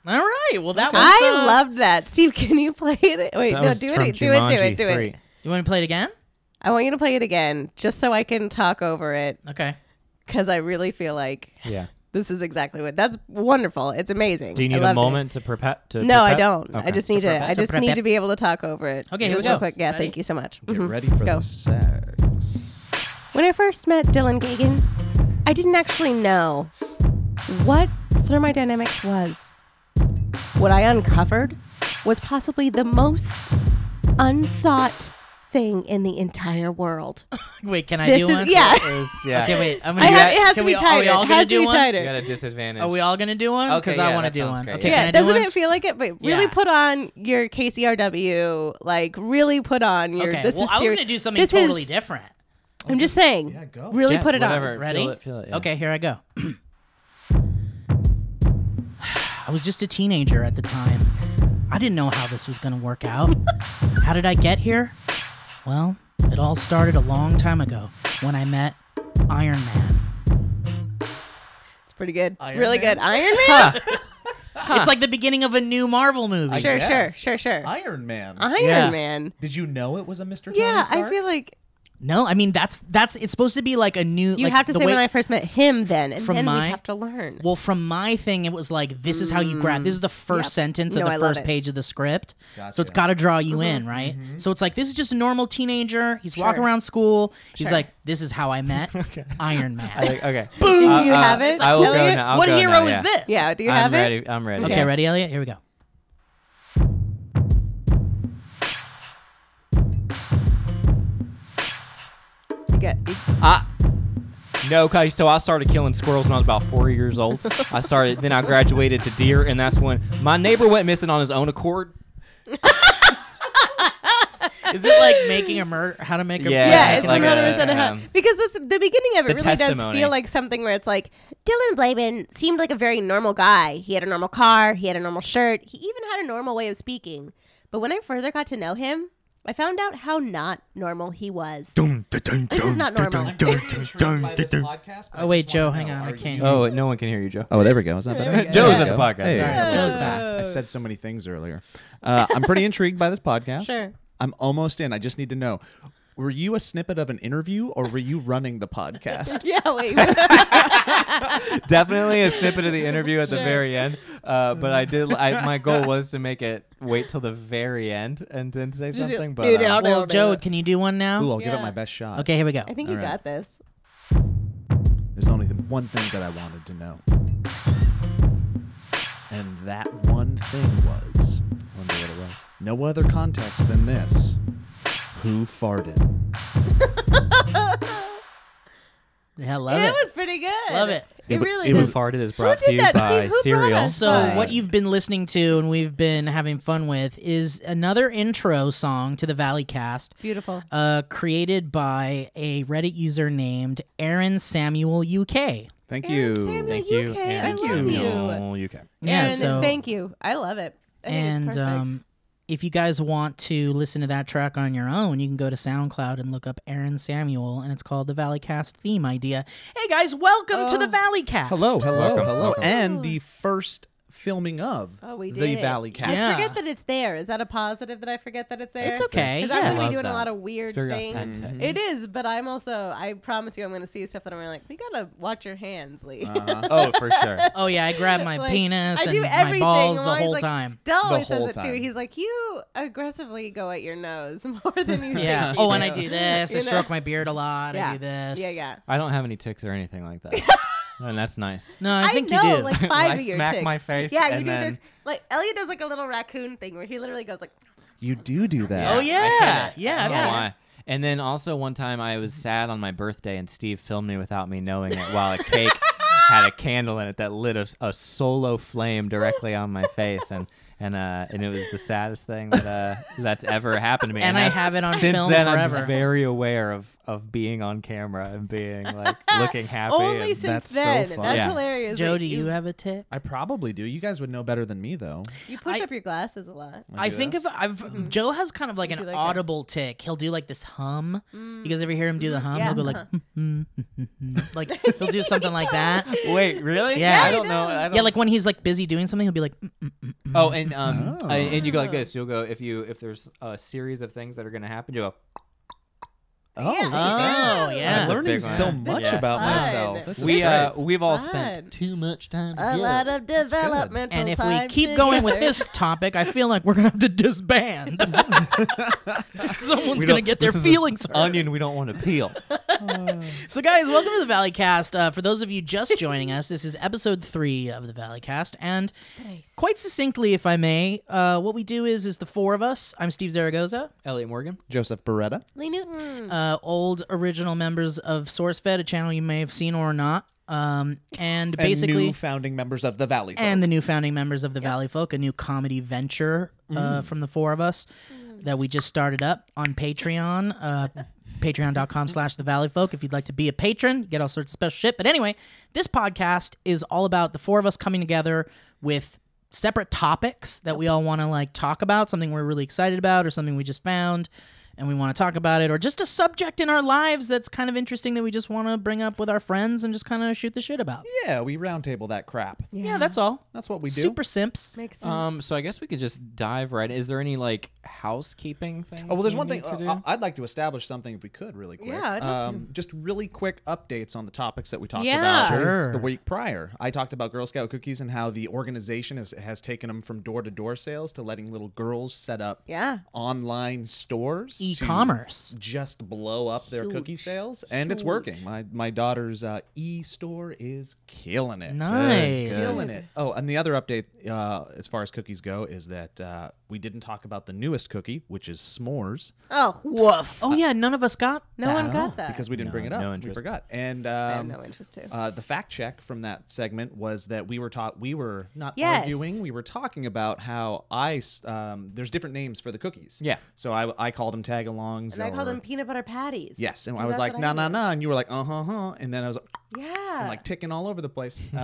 All right. Well, that was. I loved that. Steve, can you play it? Wait, That no, was do from it. Do Jumanji it. 3. You want to play it again? I want you to play it again, just so I can talk over it, Okay. because I really feel like Yeah. this is exactly what. That's wonderful. It's amazing. Do you need a moment to prepare? No, I don't. Okay. I just need to. I just prep need it. to be able to talk over it. Okay, here we just real go. quick. Yeah, Ready? thank you so much. Get Mhm. ready for Go. the sex. When I first met Dylan Gagan, I didn't actually know what thermodynamics was. What I uncovered was possibly the most unsought thing in the entire world. Wait, can I This do is one? yeah. Yeah. Okay, wait. I'm I gonna. have, it has can to be we, tighter. Are we all It gonna has to do be one? tighter. You got a disadvantage. Are we all gonna do one? Okay, Because yeah, I want to that do sounds one. great. Okay, Yeah, can I do doesn't one? it feel like it? But really Yeah. put on your KCRW. Like really put on your. Okay. This Well, is I was serious. gonna do something This totally is- different. I'm just saying. Yeah, go. Really Yeah, put it whatever. on. Ready? Feel it, yeah. Okay, here I go. I was just a teenager at the time. I didn't know how this was going to work out. How did I get here? Well, it all started a long time ago when I met Iron Man. It's pretty good. Iron really Man? good. Iron Man. It's like the beginning of a new Marvel movie. Sure. Yes. Iron Iron Man. Yeah. Man. Did you know it was a Mr. Tony Yeah, Stark? I feel like No, I mean that's it's supposed to be like a new. you like, have to the say way, when I first met him, then, and From then my- we have to learn. Well, from my thing, it was like this is how you grab. This is the first Yep. sentence No, of I the love first it. page of the script. So it's Gotcha. got to draw you in, right? So it's like this is just a normal teenager. He's walking Sure. around school. He's Sure. like, this is how I met Iron Man. Okay. Do you have it? I will go Elliot? now. I'll What go hero now, is yeah. this? Yeah, do you have I'm it? ready. I'm ready. Okay, ready, Elliot? Here we go. You get No, okay, so I started killing squirrels when I was about 4 years old. Then I graduated to deer, and that's when my neighbor went missing on his own accord. Is it like making a murder? How to make a Yeah, yeah, it's like 100% a, because that's the beginning of it the really does testimony. feel like something where it's like Dylan Blavin seemed like a very normal guy. He had a normal car, he had a normal shirt, he even had a normal way of speaking. But when I further got to know him, I found out how not normal he was. This is not normal. Oh wait, Joe, hang on, I can't hear. Oh, no one can hear you, Joe. Oh, there we go. Is that There better? we go. Joe's Yeah. at the podcast. Hey. Sorry, Joe's back. I said so many things earlier. I'm pretty intrigued by this podcast. Sure. I'm almost in. I just need to know. Were you a snippet of an interview or were you running the podcast? Yeah, wait. Definitely a snippet of the interview at the Sure. very end. But I did. My goal was to make it wait till the very end and then say something. But Dude, I'll Well, no, Joe, no. can you do one now? Ooh, I'll give it Yeah. my best shot. Okay, here we go. I think you All right. got this. There's only one thing that I wanted to know. And that one thing was, I wonder what it was. no other context than this. Who farted? Yeah, love It it. was pretty good. Love it. It really it Who was- did. Farted is brought did to you that? by Steve, who brought Cereal. us So Right. what you've been listening to and we've been having fun with is another intro song to the Valleycast, Beautiful. created by a Reddit user named Aaron Samuel UK. Thank Aaron you. Samuel. Thank you. UK, and I love you. Samuel UK. Yeah, And so thank you. I love it. I think and it's perfect. if you guys want to listen to that track on your own, you can go to SoundCloud and look up Aaron Samuel, and it's called the Valleycast theme idea. Hey guys, welcome to the Valleycast. Hello. Welcome. And the first filming of we the did it. Valleycast. Yeah. I forget that it's there. Is that a positive that I forget that it's there? It's okay. Because Yeah. I'm going to Love be doing that. a lot of weird It's very things. authentic. It is, but I'm also, I promise you I'm going to see stuff that I'm really like, we got to watch your hands, Lee. Oh, for sure. Oh yeah, I grab my Like, penis I do and my everything. balls I'm the always whole like, time. Del always whole says it too. time. He's like, you aggressively go at your nose more than you Yeah. think you Oh, and I do this. You I know? stroke my beard a lot. Yeah. I do this. Yeah, yeah. I don't have any ticks or anything like that. And that's nice. No, I think know, you do. like 5 I of your smack ticks. my face Yeah, you and do then- this. Like Elliot does like a little raccoon thing where he literally goes like, You do that. Oh I yeah, hit it. yeah. I don't know Yeah. why. And then also one time I was sad on my birthday and Steve filmed me without me knowing it while a cake had a candle in it that lit a solo flame directly on my face and it was the saddest thing that that's ever happened to me. And I that's- have it on since film then forever. I'm very aware of being on camera and being like looking happy. only and since that's so then. fun. That's Yeah. hilarious. Joe, Like, do you have a tick? I probably do. You guys would know better than me, though. You push I- up your glasses a lot. I think Joe has kind of like You an do like that. audible tick. He'll do like this hum. You guys ever hear him do the hum? Yeah. He'll go like, like he'll do something like that. Wait, really? Yeah. I Yeah, don't know. I don't Yeah, like when he's like busy doing something, he'll be like, Oh, and you go like this. You'll go if there's a series of things that are gonna happen. You go. Yeah. oh, That's yeah. a learning big one. so much Yeah. about fun. myself. This is great. We've all Fun. spent too much time A together. lot of developmental And if we time keep going with together. this topic, I feel like we're gonna have to disband. Someone's We gonna don't- get their this is an feelings hurt. onion we don't want to peel. So, guys, welcome to the Valleycast. For those of you just joining us, this is episode 3 of the Valleycast, and quite succinctly, if I may, what we do is the four of us. I'm Steve Zaragoza, Elliot Morgan. Joseph Beretta. Lee Newton. old original members of SourceFed, a channel you may have seen or not, and basically. And new founding members of the Valleyfolk. And the new founding members of the Valleyfolk, a new comedy venture from the four of us that we just started up on Patreon. Patreon.com/thevalleyfolk. If you'd like to be a patron, get all sorts of special shit. But anyway, this podcast is all about the four of us coming together with separate topics that we all want to like talk about, something we're really excited about or something we just found and we want to talk about it, or just a subject in our lives that's kind of interesting that we just want to bring up with our friends and just kind of shoot the shit about. Yeah, we roundtable that crap. Yeah, that's all. That's what we do. Super simps. Makes sense. So I guess we could just dive right. Is there any like housekeeping things? Oh, well, there's we one thing. need to do? I'd like to establish something if we could really quick. Yeah, I'd love to. Just really quick updates on the topics that we talked Yeah. about Sure. the week prior. I talked about Girl Scout cookies and how the organization has taken them from door-to-door sales to letting little girls set up Yeah. online stores. to E-commerce. just blow up their cookie sales, and it's working. My daughter's e-store is killing it. Nice. Killing it. Oh, and the other update as far as cookies go is that we didn't talk about the newest cookie, which is s'mores. Oh, woof. Oh, yeah, none of us got No that. one got that. Because we didn't bring it up. no We interest. forgot. And I have no interest too. the fact check from that segment was that we were not Yes. arguing. We were talking about how there's different names for the cookies. Yeah. So I called them tag-alongs. And I called or- them peanut butter patties. Yes, and I And was that's like, what nah, I nah, knew. nah, and you were like, and then I was Yeah. like ticking all over the place. And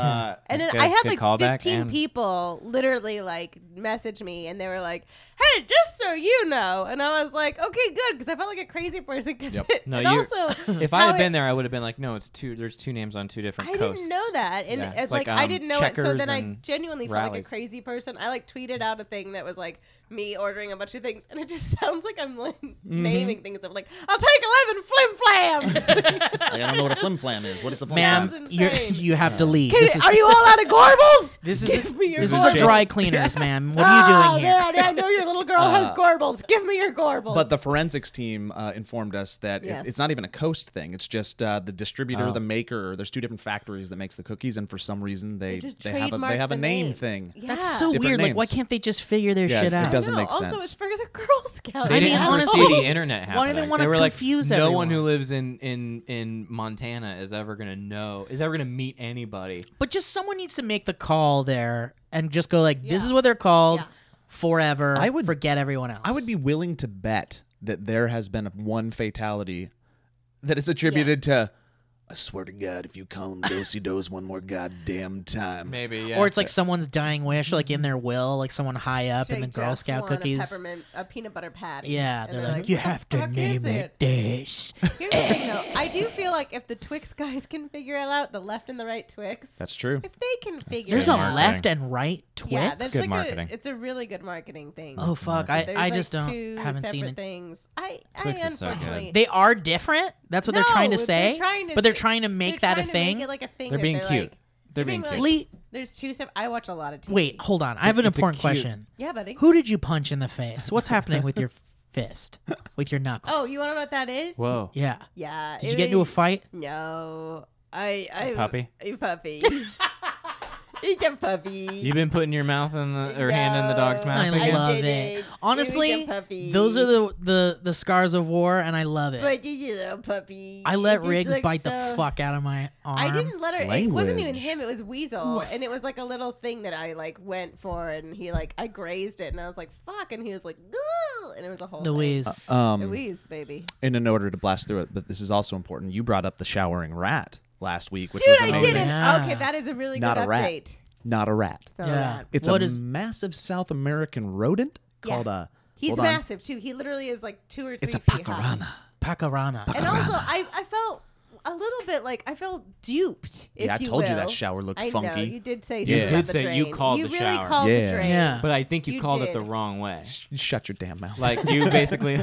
then That's good. I had Good like callback, 15 and- people literally like message me, and they were like, "Hey, just so you know," and I was like, "Okay, good," because I felt like a crazy person. Cause Yep. No, and you- also, If I how had it- been there, I would have been like, no, there's two names on two different I coasts. didn't know that, and Yeah, it's it's like, like, I didn't know it. So Checkers then I and genuinely felt like a Rallies. crazy person. I like tweeted out a thing that was like me ordering a bunch of things, and it just sounds like I'm like naming things. I'm like, I'll take 11 flim flams. I don't know what a flim flam is. What is a flim Ma'am, flam? Sounds you're, insane. you have to leave. Can This you- is are you all out of Gorbles? this is Give me your this is Gorbles. a dry cleaners, ma'am. What are you doing here? Man, I know your little girl has Gorbles. Give me your Gorbles. But the forensics team informed us that Yes. it's not even a coast thing. It's just the distributor, Oh. the maker. There's two different factories that makes the cookies, and for some reason they just have a trademarked a the name names. thing. Yeah. That's so Different weird. Like, why names. can't they just figure their Yeah, shit it out? doesn't make Also, sense. it's for the Girl Scouts. They I mean, didn't honestly, foresee the internet happening. why do they wanna were confuse like, no one everyone? who lives in Montana is ever gonna meet anybody. But just someone needs to make the call there and just go like, this Yeah. is what they're called Yeah. forever. I would- forget everyone else. I would be willing to bet that there has been one fatality that is attributed to. I swear to God, if you call him Dosey-Dos one more goddamn time. Maybe, yeah. Or it's like someone's dying wish, like in their will, like someone high up in the Girl Scout cookies. A peanut butter patty. Yeah, And they're they're like, you "What have the to fuck name is it this. Here's the thing, though. I do feel like if the Twix guys can figure it out, the left and the right Twix. That's true. If they can figure There's it a out. marketing. left and right Twix. Yeah, that's Good like marketing. it's a really good marketing thing. Oh fuck! There's I like just two haven't seen separate it. things. I Twix is so good. unfortunately They are different. That's what they're No, trying to they're say. trying to but they're do- trying to make they're that a trying to thing. Make it like a thing. They're that being they're cute. Like, They're being cute. Lee, There's two separate. I watch a lot of TV. wait, hold on. I have an It's a important cute- question. Yeah, buddy. Who did you punch in the face? What's happening with your fist? With your knuckles? Oh, you want to know what that is? Whoa. Yeah. Yeah. Did you get into a fight? No. I Puppy? A puppy. It's a puppy. You've been putting your mouth in or hand in the dog's mouth I again? love did it. it. Honestly, It was a puppy. those are the scars of war, and I love it. But you little puppy. I let It just Riggs looks bite the so- fuck out of my arm. I didn't let her. It wasn't even Language. him. It was Weasel, and it was like a little thing that I like went for, and he like I grazed it, and I was like fuck, and he was like Goo! And it was a whole The thing. wheeze. The wheeze, baby. And in order to blast through it, but this is also important. You brought up the showering rat last week, which Dude, was I amazing. didn't. Yeah. Okay, that is a really Not good a rat. update. Not a rat. So Yeah. It's What a is- massive South American rodent called a. He's hold on. massive too. He literally is like 2 or 3 It's a feet high. pacarana. Pacarana. And also, I felt a little bit like I felt duped. If Yeah, I you told you will. that shower looked I know funky. you did say. You something did about the say you drain. called you the really shower. called Yeah. the drain. Yeah. But I think you called it did. the wrong way. Shut your damn mouth. Like you basically,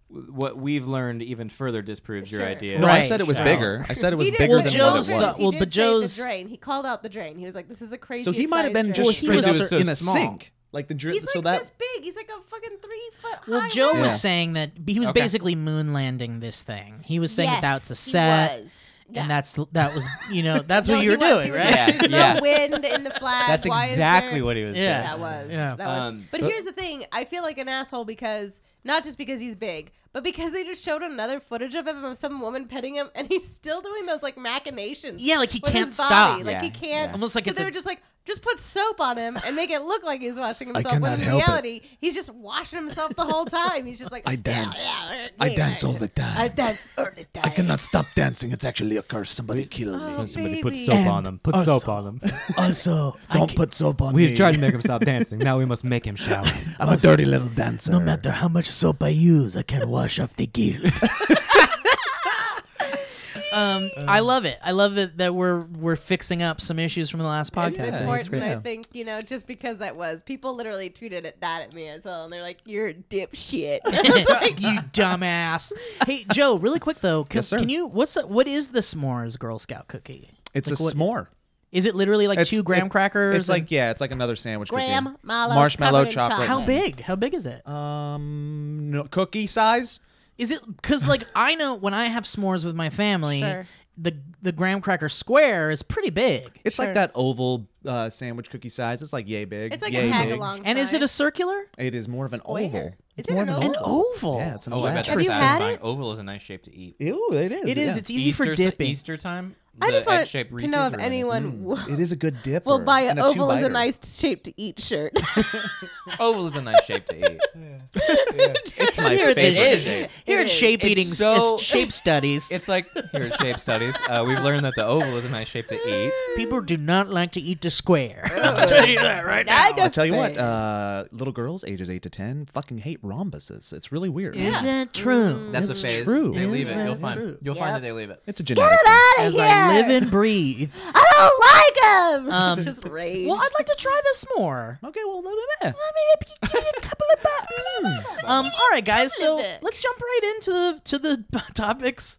what we've learned even further disproves your Sure. idea. No, Right. I said it was Shower. bigger. I said it was He did- bigger Well, than Joe's what it was. the- well, he but did say Joe's- the drain. He called out the drain. He was like, "This is the craziest." So he might have been sized just drain. Well, he straight was in a small. sink. Like the He's so like that this big. He's like a fucking 3 foot high. Well, Joe man. was Yeah. saying that he was Okay. basically moon landing this thing. He was saying that that's a Yes, set, he was. Yeah. and that was that's No, what you he were was. doing, He was right? like, Yeah, There's yeah. no wind in the flag. That's Why is exactly there-" what he was Yeah. doing. That was. Yeah. That was. But here's the thing. I feel like an asshole because not just because he's big, but because they just showed another footage of him of some woman petting him, and he's still doing those like machinations. Yeah, like he with can't his stop. body. Like Yeah, he can't. yeah. Almost like so it's they a- were just like, just put soap on him and make it look like he's washing himself. When cannot in help it. reality, he's just washing himself the whole time. He's just like, I dance. I dance all the time. I dance all the time. stop dancing. It's actually a curse. Somebody killed Oh, Somebody put baby. soap And on them. Put also- soap on them. Also, Don't put soap on We've tried to make him stop dancing. Now we must make him shower. I'm a dirty little dancer. no matter how much soap I use, I can wash off the guilt. I love it. I love that we're fixing up some issues from the last podcast. It's I think it's important, great. I think, just because that was. People literally tweeted that at me as well, and they're like, "You're a dipshit." You dumbass. Hey, Joe, really quick though, Yes, sir. can you what is the s'mores Girl Scout cookie? It's Like a what- s'more. Is it literally like 2 graham crackers? It's like it's like another sandwich. Graham, cookie. mallow, marshmallow, covered in chocolate. how chocolate. big? How big is it? No, cookie size. Is it because like I know when I have s'mores with my family, Sure. the graham cracker square is pretty big. It's Sure. like that oval sandwich cookie size. It's like yay big. It's like yay a tag big. along. And is it a circular? It is more of an Square. oval. Is It's it more an of An oval. Yeah, it's an Oh, I oval. bet Have that's you had satisfying. it? Oval is a nice shape to eat. Ew, it is. It is. yeah. It's easy for Easter, dipping. Easter time. I just the want egg-shaped to Reese's know if were really anyone It is a good dip. will buy an and a oval as a two-biter. nice shape to eat shirt. nice. Oval is a nice shape to eat. It's my Here at the- favorite is. shape. Here It at is. shape It's eating so- shape studies, It's like here at Shape Studies, we've learned that the oval is a nice shape to eat. people do not like to eat the square. I'll tell you that right now. I I'll tell you what, little girls ages 8 to 10 fucking hate rhombuses. It's really weird. Is it true? That's It's a phase. true. They leave Is it. You'll that find. true? You'll find that they leave it. It's a genetic thing. Out As of I here! live and breathe. I don't like him. Um, Just rage. Well, I'd like to try this more. Okay, well, Maybe give me a couple of bucks. All right, guys. So bucks. let's jump right into the topics,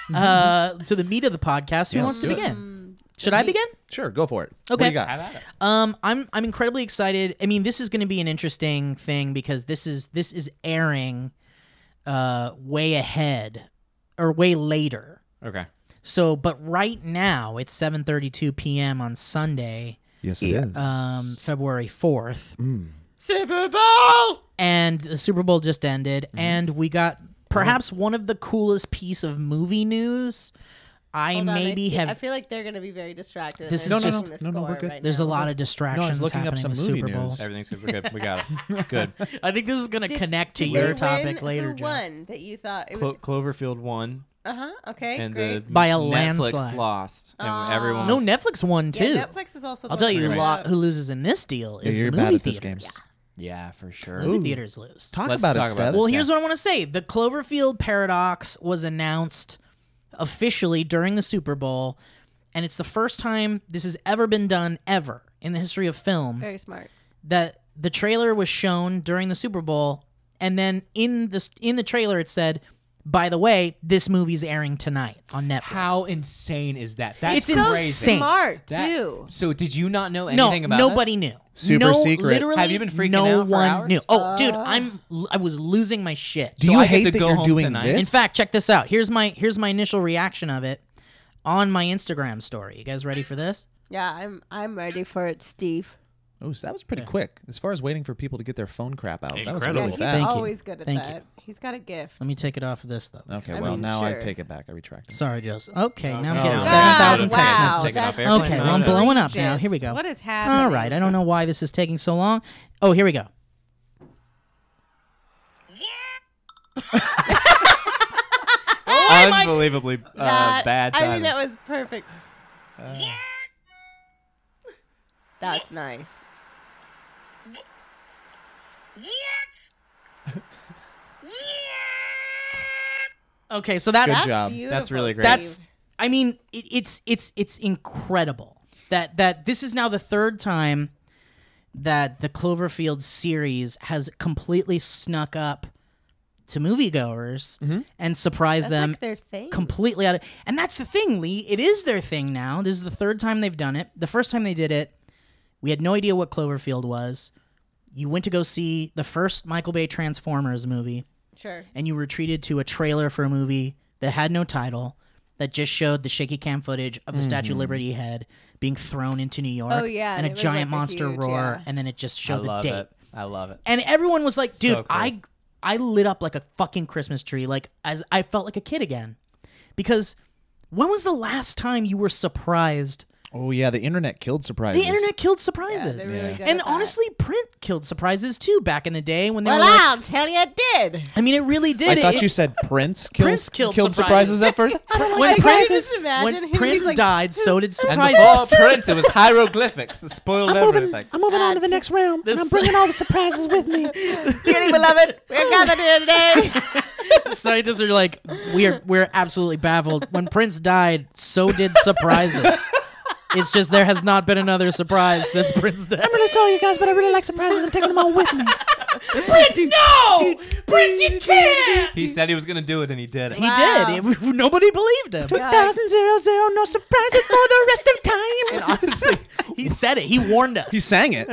to the meat of the podcast. Who Yeah, wants to let's do it. begin? Should I begin? sure, go for it. What Okay. do you got? Have at it. I'm incredibly excited. I mean, this is going to be an interesting thing because this is airing way ahead or way later. Okay. So, but right now it's 7:32 p.m. on Sunday, Yes, it is. February 4th. Super Bowl. And the Super Bowl just ended, and we got perhaps one of the coolest piece of movie news. I Hold on, maybe I have. feel like they're going to be very distracted. This They're is just- checking the no, we're score good. right There's now. a lot of distractions looking up happening some with movie Super Bowl. news. Everything's super good. We got it. Good. I think this is going to Did- connect to did your they topic win? later, Who Joe. won that you thought? It Cloverfield won, Okay, and great. the By a Netflix landslide. lost. And Aw. everyone. No, was- Netflix won too. Yeah, Netflix is also. I'll the tell one you that who won. loses in this deal is You're the bad movie at this theaters. game. Yeah, for sure. Movie theaters lose. Talk Let's about talk it, about Steph. it. Well, here's what I want to say. The Cloverfield paradox was announced officially during the Super Bowl, and it's the first time this has ever been done ever in the history of film Very smart. that the trailer was shown during the Super Bowl, and then in the trailer it said, by the way, this movie's airing tonight on Netflix. How insane is that? That's It's So crazy. insane. smart That- too. So did you not know No, anything about nobody this? knew. Super no, secret. Literally, Have you been freaking no out for one hours? knew. Oh, dude, I was losing my shit. Do So you I get hate to that go you're home doing tonight? this? In fact, check this out. Here's my initial reaction of it on my Instagram story. You guys ready for this? Yeah, I'm ready for it, Steve. oh, so that was pretty quick. As far as waiting for people to get their phone crap out, that was Incredible. really He's fast. Thank you. always good at Thank that. you. He's got a gift. Let me take it off of this though. Okay, I well mean, now I sure. take it back. I retract it. Sorry, Joseph. Okay, now I'm no, getting no. 7,000 God, text wow, messages. Take it off that's airplane Okay, mode. well, I'm No, no. blowing up now. Here we Egregious. go. What is happening? All right, I don't know why this is taking so long. Oh, here we go. Unbelievably bad timing. I mean, that was perfect. That's nice. Okay, so that's Good job. Beautiful, That's really great. That's, Steve. I mean, it's incredible that this is now the third time that the Cloverfield series has completely snuck up to moviegoers and surprised That's them like their thing. completely out of. And that's the thing, Lee. It is their thing now. This is the third time they've done it. The first time they did it, we had no idea what Cloverfield was. You went to go see the first Michael Bay Transformers movie, Sure. and you were treated to a trailer for a movie that had no title, that just showed the shaky cam footage of the Statue of Liberty head being thrown into New York. Oh, yeah, and a and it was, giant like, a monster huge, roar, yeah. and then it just I showed the love date. it. I love it. And everyone was like, dude, So cool. I lit up like a fucking Christmas tree. Like, as I felt like a kid again. Because when was the last time you were surprised? Oh yeah, the internet killed surprises. The internet killed Yeah, surprises. they're really good And at that. honestly, print killed surprises too back in the day when they Well, were like, I'll tell you it did. I mean, it really did. I thought It- you said Prince killed killed surprises at first. when I Prince, just imagine when him, he's Prince like- died, so did And surprises. before print, it was hieroglyphics that spoiled everything. I'm moving on to the next round. This- And I'm bringing all the surprises with me. Dearly beloved, we're gathered here today. Scientists are like, we're absolutely baffled. When Prince died, so did surprises. It's just there has not been another surprise since Prince died. I'm really sorry, you guys, but I really like surprises. I'm taking them all with me. Prince, no! Prince, you can't! He said he was going to do it, and he did it. He Wow. did. Nobody believed him. 2000, no surprises for the rest of time. And honestly, He said it. He warned us. He sang it.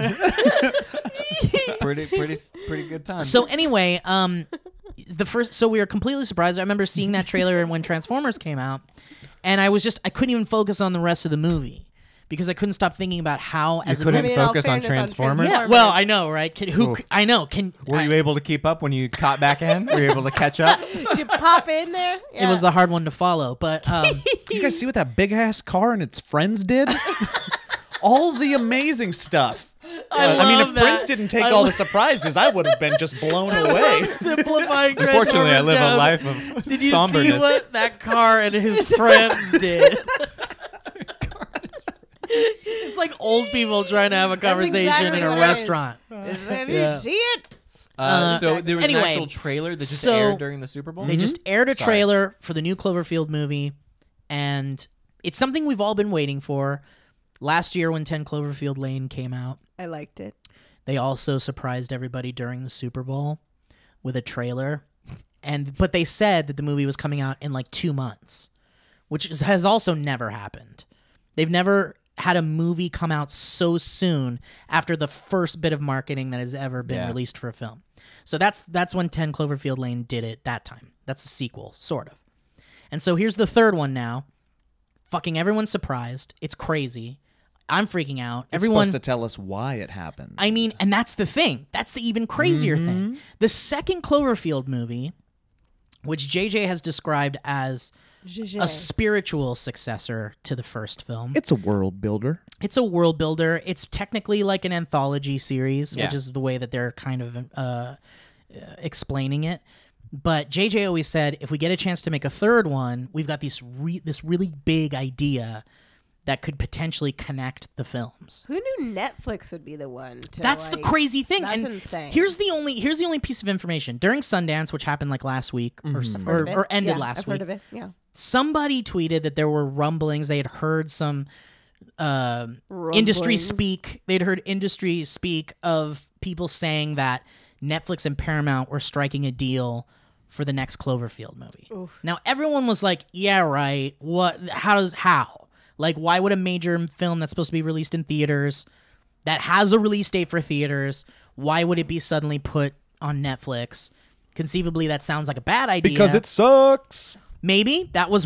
pretty good time. So anyway, so we were completely surprised. I remember seeing that trailer when Transformers came out, and I couldn't even focus on the rest of the movie because I couldn't stop thinking about how as a couldn't I mean, movie. in all focus on fairness, Transformers? Yeah, well, I know, right? I know. were you able to keep up when you caught back in? Were you able to catch up? Did you pop in there? It was a hard one to follow, but You guys see what that big ass car and its friends did? All the amazing stuff. I mean, love if that. Prince didn't take all the surprises, I would have been just blown away. simplifying. Unfortunately, I Transformers live down. a life of Did you somberness. see what that car and his friends did? It's like old people trying to have a conversation exactly in a what it is. restaurant. Did Yeah. you see it? So there was Anyway, an actual trailer that just so aired during the Super Bowl? They just aired a Sorry. trailer for the new Cloverfield movie, and it's something we've all been waiting for. Last year when 10 Cloverfield Lane came out, I liked it. they also surprised everybody during the Super Bowl with a trailer. But they said that the movie was coming out in like 2 months, which has also never happened. They've never had a movie come out so soon after the first bit of marketing that has ever been Yeah. released for a film. So that's when 10 Cloverfield Lane did it that time. That's a sequel, sort of. And so here's the third one now. Fucking everyone's surprised. It's crazy. I'm freaking out. It's Everyone supposed to tell us why it happened. I mean, and that's the thing. That's the even crazier thing. The second Cloverfield movie, which JJ has described as a spiritual successor to the first film. It's a world builder. It's a world builder. It's technically like an anthology series, which Yeah. is the way that they're kind of explaining it. But JJ always said, if we get a chance to make a third one, we've got this really big idea that could potentially connect the films. Who knew Netflix would be the one to That's the like- crazy thing. That's and insane. Here's the only piece of information. During Sundance, which happened like last week Heard of it. or ended Yeah, last I've week, heard of it. Yeah. somebody tweeted that there were rumblings. They had heard some industry Rumblings. speak. They'd heard industry speak of people saying that Netflix and Paramount were striking a deal for the next Cloverfield movie. Now everyone was like, "Yeah, right. What? How? Like, why would a major film that's supposed to be released in theaters, that has a release date for theaters, why would it be suddenly put on Netflix?" Conceivably, that sounds like a bad idea. Because it sucks. Maybe that was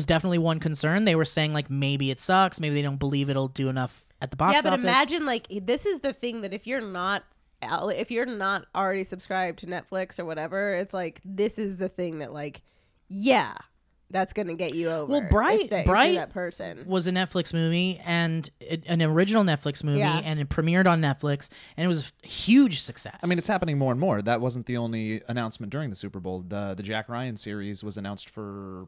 definitely one concern. They were saying like maybe it sucks, maybe they don't believe it'll do enough at the box Yeah, but office. imagine like this is the thing that if you're not already subscribed to Netflix or whatever, it's like this is the thing that like, yeah, that's gonna get you over. Well, Bright if you're that person. was a Netflix movie and an original Netflix movie, Yeah. and it premiered on Netflix, and it was a huge success. I mean, it's happening more and more. That wasn't the only announcement during the Super Bowl. The Jack Ryan series was announced for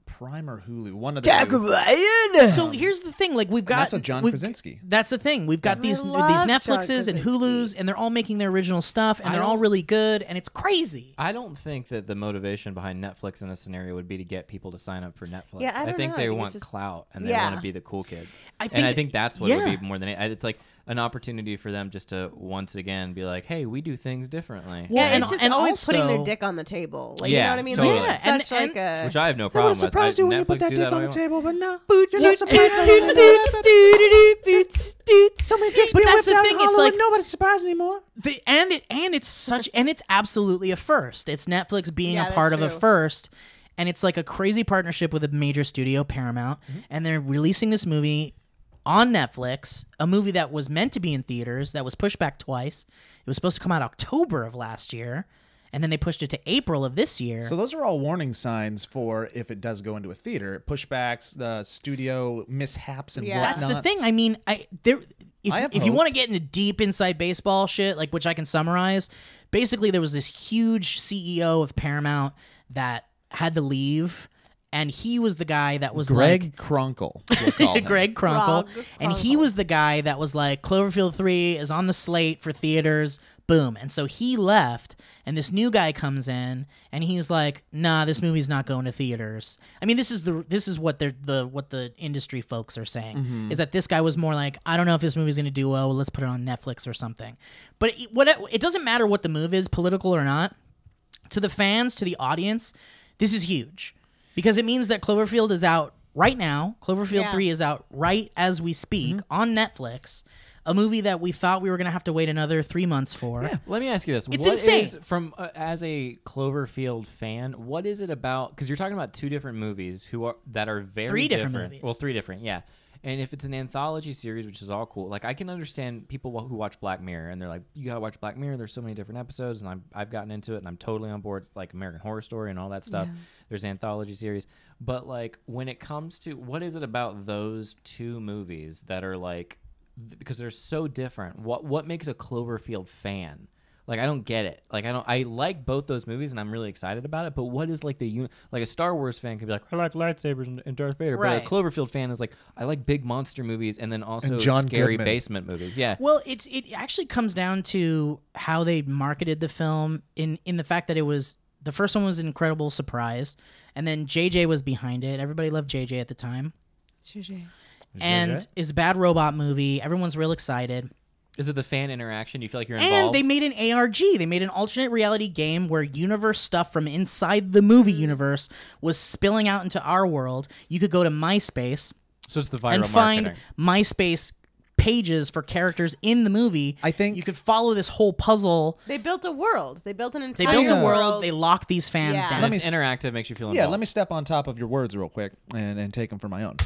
Prime or Hulu. One of the two. Ryan. So here's the thing, like we've got that's with John Krasinski. That's the thing. We've got these love Netflixes John and Hulus, and they're all making their original stuff, and they're all really good, and it's crazy. I don't think that the motivation behind Netflix in this scenario would be to get people to sign up for Netflix. Yeah, I don't think know. they I think want it's just- clout and they Yeah. want to be the cool kids. I I think that's what it yeah. would be more than it's like an opportunity for them just to once again be like, hey, we do things differently. Well, Yeah, and- it's just and always putting their also- dick on the table. Like, Yeah, you know what I mean? totally. Like, it's Yeah, such and- like a... Which I have no That would problem have surprised with. you when you Netflix put that do dick that on the all table, but no. You're not surprised by So many dicks But being that's whipped the out thing, in it's Hollywood, like- nobody's surprised anymore. It's absolutely a first. It's Netflix being Yeah, a part of that's a true. first, and it's like a crazy partnership with a major studio, Paramount, and they're releasing this movie on Netflix, a movie that was meant to be in theaters, that was pushed back twice. It was supposed to come out October of last year, and then they pushed it to April of this year. So those are all warning signs for if it does go into a theater. Pushbacks, studio mishaps, and Yeah. That's whatnot. the thing. I mean, I have if you hope. want to get into deep inside baseball shit, like which I can summarize, basically there was this huge CEO of Paramount that had to leave, and he was the guy that was Greg Kronkle. We'll call him. Greg Kronkle, Grog and he Kronkle. was the guy that was like Cloverfield 3 is on the slate for theaters, boom. And so he left, and this new guy comes in, and he's like, "Nah, this movie's not going to theaters." I mean, this is what the industry folks are saying is that this guy was more like, "I don't know if this movie's going to do well. Let's put it on Netflix or something." But it doesn't matter what the move is, political or not. To the fans, to the audience, this is huge because it means that Cloverfield is out right now. Cloverfield Yeah. 3 is out right as we speak on Netflix. A movie that we thought we were going to have to wait another 3 months for. Yeah, let me ask you this: It's What insane. is, from as a Cloverfield fan, what is it about? Because you're talking about two different movies that are very Three different movies. Well, three different, yeah. And if it's an anthology series, which is all cool, like I can understand people who watch Black Mirror and they're like, "You gotta watch Black Mirror." There's so many different episodes, and I've gotten into it, and I'm totally on board. It's like American Horror Story and all that stuff. There's anthology series, but like when it comes to what is it about those two movies that are like, because they're so different. What makes a Cloverfield fan? Like I don't get it. Like I like both those movies and I'm really excited about it. But what is like like a Star Wars fan could be like, I like lightsabers and Darth Vader. Right. But a Cloverfield fan is like, I like big monster movies and then also And John scary Goodman. basement movies. Yeah. Well, it actually comes down to how they marketed the film in the fact that it was the first one was an incredible surprise, and then JJ was behind it. Everybody loved JJ at the time, and it's a bad robot movie. Everyone's real excited. Is it the fan interaction? You feel like you're involved? And they made an ARG. They made an alternate reality game where universe stuff from inside the movie universe was spilling out into our world. You could go to MySpace so it's the viral and find marketing. MySpace pages for characters in the movie. I think- you could follow this whole puzzle. They built a world. They built an They entire built a world. They locked these fans Yeah. down. And it's interactive, makes you feel involved. Yeah, let me step on top of your words real quick and take them for my own.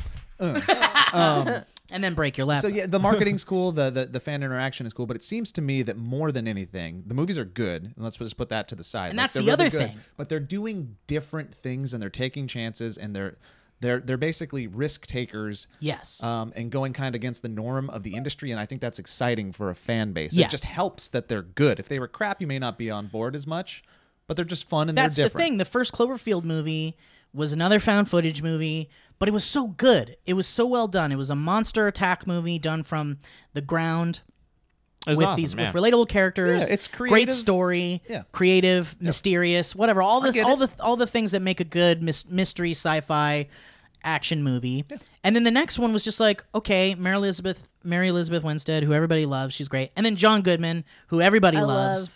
And then break your laptop. So yeah, the marketing's cool, the fan interaction is cool, but it seems to me that more than anything, the movies are good, and let's just put that to the side. And Like, that's they're the other good, thing. But they're doing different things and they're taking chances and they're basically risk takers. Yes. And going kind of against the norm of the industry, and I think that's exciting for a fan base. Yes. It just helps that they're good. If they were crap, you may not be on board as much, but they're just fun and That's they're the different. thing. The first Cloverfield movie was another found footage movie, but it was so good. It was so well done. It was a monster attack movie done from the ground It was with awesome, these yeah. with relatable characters. Yeah, it's great creative. story, Yeah. creative, mysterious, whatever. All this, get all the things that make a good mystery sci-fi action movie. Yeah. And then the next one was just like, okay, Mary Elizabeth Winstead, who everybody loves, she's great, and then John Goodman, who everybody loves.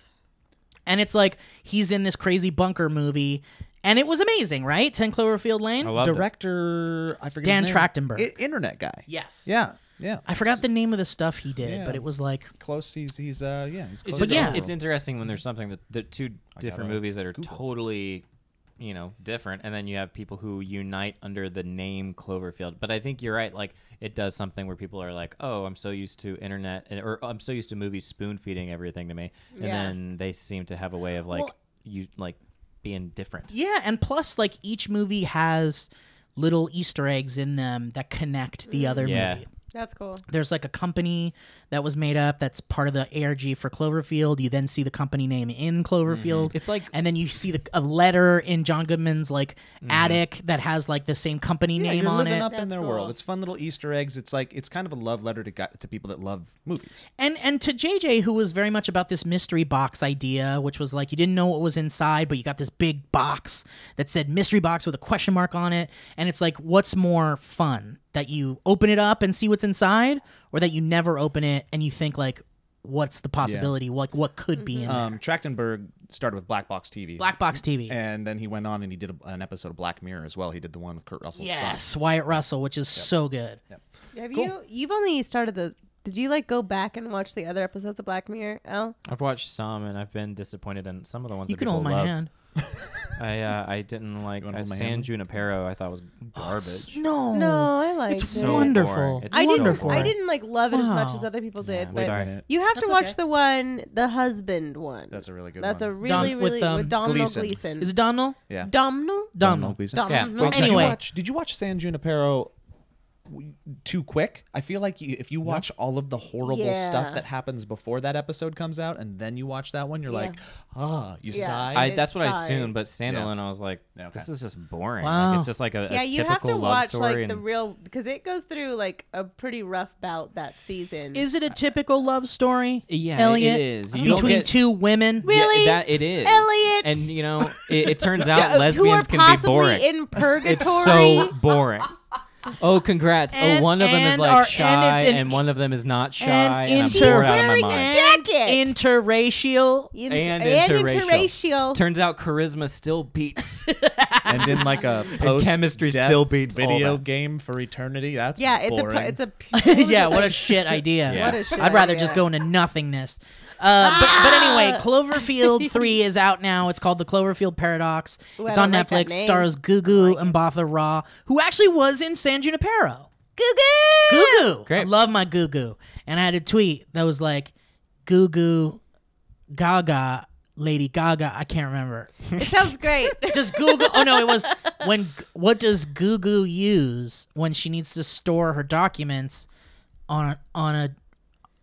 And it's like he's in this crazy bunker movie, and it was amazing, right? 10 Cloverfield Lane. I loved it. Director, I forget Dan his name. Trachtenberg. Internet guy. Yes. Yeah. Yeah. I forgot the name of the stuff he did, Yeah. but it was like Close. He's It's close. just, But yeah. it's interesting when there's something that two different gotta movies that are Google. totally, different, and then you have people who unite under the name Cloverfield. But I think you're right. Like it does something where people are like, "Oh, I'm so used to internet, or I'm so used to movies spoon feeding everything to me," and Yeah. then they seem to have a way of being different. yeah, and plus like each movie has little Easter eggs in them that connect the other Yeah. movie. That's cool. There's like a company that was made up that's part of the ARG for Cloverfield. You then see the company name in Cloverfield. It's like, And then you see a letter in John Goodman's like attic that has like the same company Yeah, name you're on living it. up in That's their cool. world. It's fun little Easter eggs. It's like it's kind of a love letter to people that love movies. And to JJ, who was very much about this mystery box idea, which was like you didn't know what was inside, but you got this big box that said mystery box with a question mark on it. And it's like, what's more fun? That you open it up and see what's inside, or that you never open it and you think like, what's the possibility? What could be in there? Trachtenberg started with Black Box TV. Black Box TV. And then he went on and he did an episode of Black Mirror as well. He did the one with Kurt Russell's Yes, son. Wyatt Russell, which is so good. Have Cool. you've only started did you like go back and watch the other episodes of Black Mirror, Al? I've watched some, and I've been disappointed in some of the ones You that can people hold my love. hand. I didn't like wanna hold my San hand? Junipero. I thought was garbage. No. No, I liked It's it. So wonderful. boring. It's I so didn't. wonderful. I didn't like love it as much Wow. as other people did, I'm but sorry. you have to That's watch okay. the one, the husband one. That's a really good That's one. a really, with, really with Domhnall Gleeson. Gleeson. Is it Domhnall? Yeah. Domhnall? Domhnall. Gleeson. Yeah. Domhnall. Wait, Anyway. did you watch San Junipero too quick? I feel like if you watch all of the horrible Yeah. stuff that happens before that episode comes out, and then you watch that one, you're like, you Yeah. sigh. That's what I size. assumed, but standalone, I was like, Yeah, okay. this is just boring. Wow. Like, it's just like a Yeah, you have typical to love watch story. like the and real because it goes through like a pretty rough bout that season. Is it a typical love story? Yeah, it Elliot? is. You don't Between get- two women? Really? Yeah, that it is. Elliot? And you know, it turns Who out are lesbians can be possibly boring. in purgatory. It's so boring. Oh, congrats. And- one of them is and like our- shy, and it's and one of them is not shy, and and I'm inter- bored out of my wearing mind. a jacket. Interracial. And interracial. Turns out charisma still beats. and in like a post chemistry still beats all video that. game for eternity. That's Yeah, it's boring. a Yeah, what a shit idea. Yeah. What a shit I'd rather idea. just go into nothingness. But anyway, Cloverfield 3 is out now. It's called The Cloverfield Paradox. Ooh, I It's on don't like that Netflix. name. Stars Gugu Mbatha Raw, who actually was in San Junipero. Gugu. Great. I love my Gugu. And I had a tweet that was like, Gugu Gaga, Lady Gaga. I can't remember. It sounds great. Does Google? Oh no, it was when. What does Gugu use when she needs to store her documents on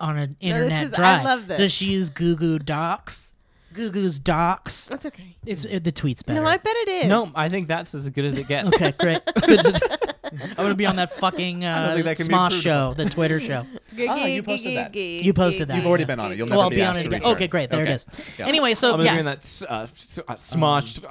an internet is- I drive? love this. Does she use Gugu Docs? Gugu's Docs. That's okay. The tweet's better. No, I bet it is. No, I think that's as good as it gets. Okay, great. I'm gonna be on that fucking don't think that can be Smosh improved show, the Twitter show. you posted that. You posted that. You've already been on it. You'll Well, never I'll be be asked on it to again. return. Okay, great. There Okay. it is. Yeah. Anyway, so I was doing yes. that smoshed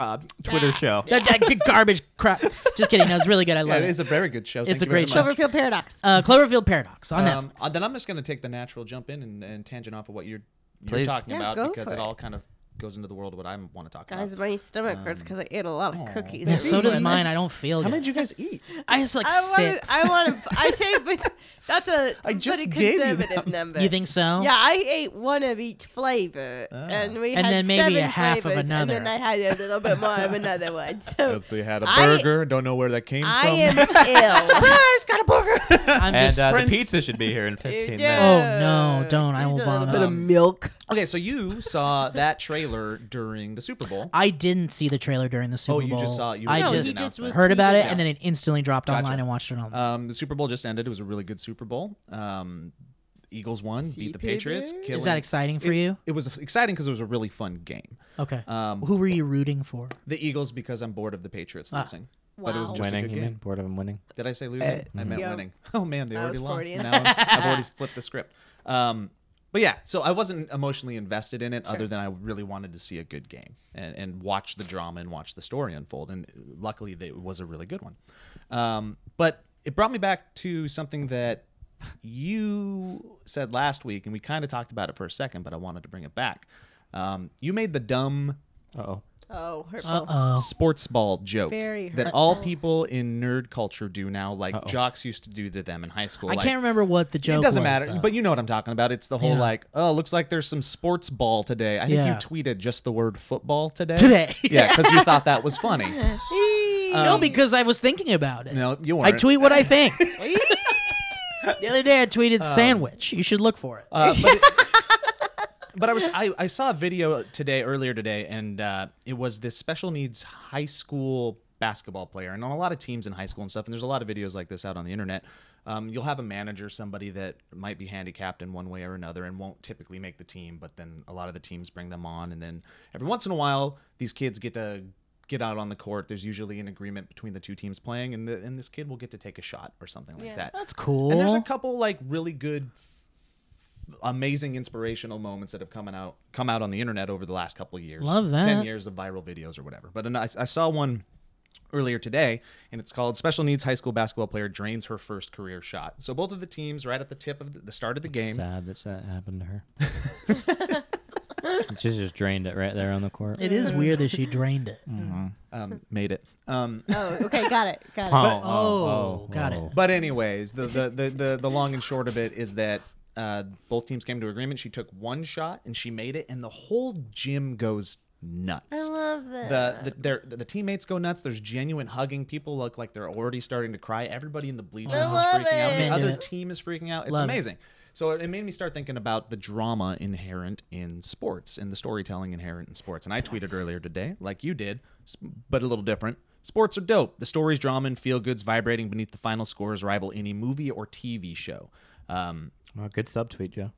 Twitter show. That garbage crap. Just kidding. No, it's really good. I Yeah, love it it. is a very good show. It's Thank a you very great show. much. Cloverfield Paradox. Cloverfield Paradox on Netflix. Then I'm just going to take the natural jump in and tangent off of what you're Please. talking Yeah, about go because for it it. all kind of goes into the world of what I want to talk Guys, about. my stomach hurts because I ate a lot of cookies. Yeah, so does Every mine. minute. I don't feel How good. many did you guys eat? I was like I six. want to. I say, but that's a I just pretty gave you conservative them. number. You think so? Yeah, I ate one of each flavor, and we And had then maybe seven a half of flavors, and another. then I had a little bit more of another one. So If they had a I- burger, don't know where that came I from. am ill. Surprise! Got a burger. I'm And just. the Prince. pizza should be here in 15 You minutes. Oh, no, don't. I Just will a little vomit. bit of milk. Okay, so you saw that trailer during the Super Bowl. I didn't see the trailer during the Super Bowl. you just saw it. You I read the just announcement. heard about it, tweeted and then it instantly dropped Gotcha. online and watched it online. The Super Bowl just ended. It was a really good Super Bowl. Eagles won, beat the Patriots. baby. killing- Is that exciting for you? It was exciting because it was a really fun game. Okay. Um, Who were you rooting for? The Eagles because I'm bored of the Patriots losing. But it was Wow. just a Winning, good you game. mean? Bored of him winning? Did I say losing? I meant yeah. winning. Oh man, they I already was lost. Freudian. Now I've already flipped the script. But yeah, so I wasn't emotionally invested in it other than I really wanted to see a good game and watch the drama and watch the story unfold. And luckily it was a really good one. But it brought me back to something that you said last week, and we kind of talked about it for a second, but I wanted to bring it back. You made the dumb Uh-oh. Oh, her sports ball joke Very that all people in nerd culture do now, like jocks used to do to them in high school. I like, can't remember what the joke it doesn't was, matter, though. but you know what I'm talking about. It's the whole Yeah. like, oh, looks like there's some sports ball today. I think Yeah. you tweeted just the word football today. Today. Yeah, because you thought that was funny. No, because I was thinking about it. No, you I weren't. tweet what I think. The other day I tweeted sandwich. You should look for it. But I saw a video earlier today, and it was this special needs high school basketball player, and on a lot of teams in high school and stuff. And there's a lot of videos like this out on the internet. You'll have a manager, somebody that might be handicapped in one way or another and won't typically make the team, but then a lot of the teams bring them on. And then every once in a while, these kids get to get out on the court. There's usually an agreement between the two teams playing, and this kid will get to take a shot or something like that. That's cool. And there's a couple like really good, amazing, inspirational moments that have come out on the internet over the last couple of years. Love that. 10 years of viral videos or whatever. But I saw one earlier today, and it's called Special Needs High School Basketball Player Drains Her First Career Shot. So both of the teams right at the tip of the start of the game. Sad that happened to her. She just drained it right there on the court. It is weird that she drained it. Made it. Oh, okay, got it. Got it. But anyways, the long and short of it is that both teams came to agreement. She took one shot and she made it, and the whole gym goes nuts. I love that. The teammates go nuts. There's genuine hugging. People look like they're already starting to cry. Everybody in the bleachers is freaking out. The other team is freaking out. It's amazing. So it made me start thinking about the drama inherent in sports and the storytelling inherent in sports. And I tweeted earlier today, like you did, but a little different. Sports are dope. The stories, drama, and feel-goods vibrating beneath the final scores rival any movie or TV show. Well, good subtweet, Joe.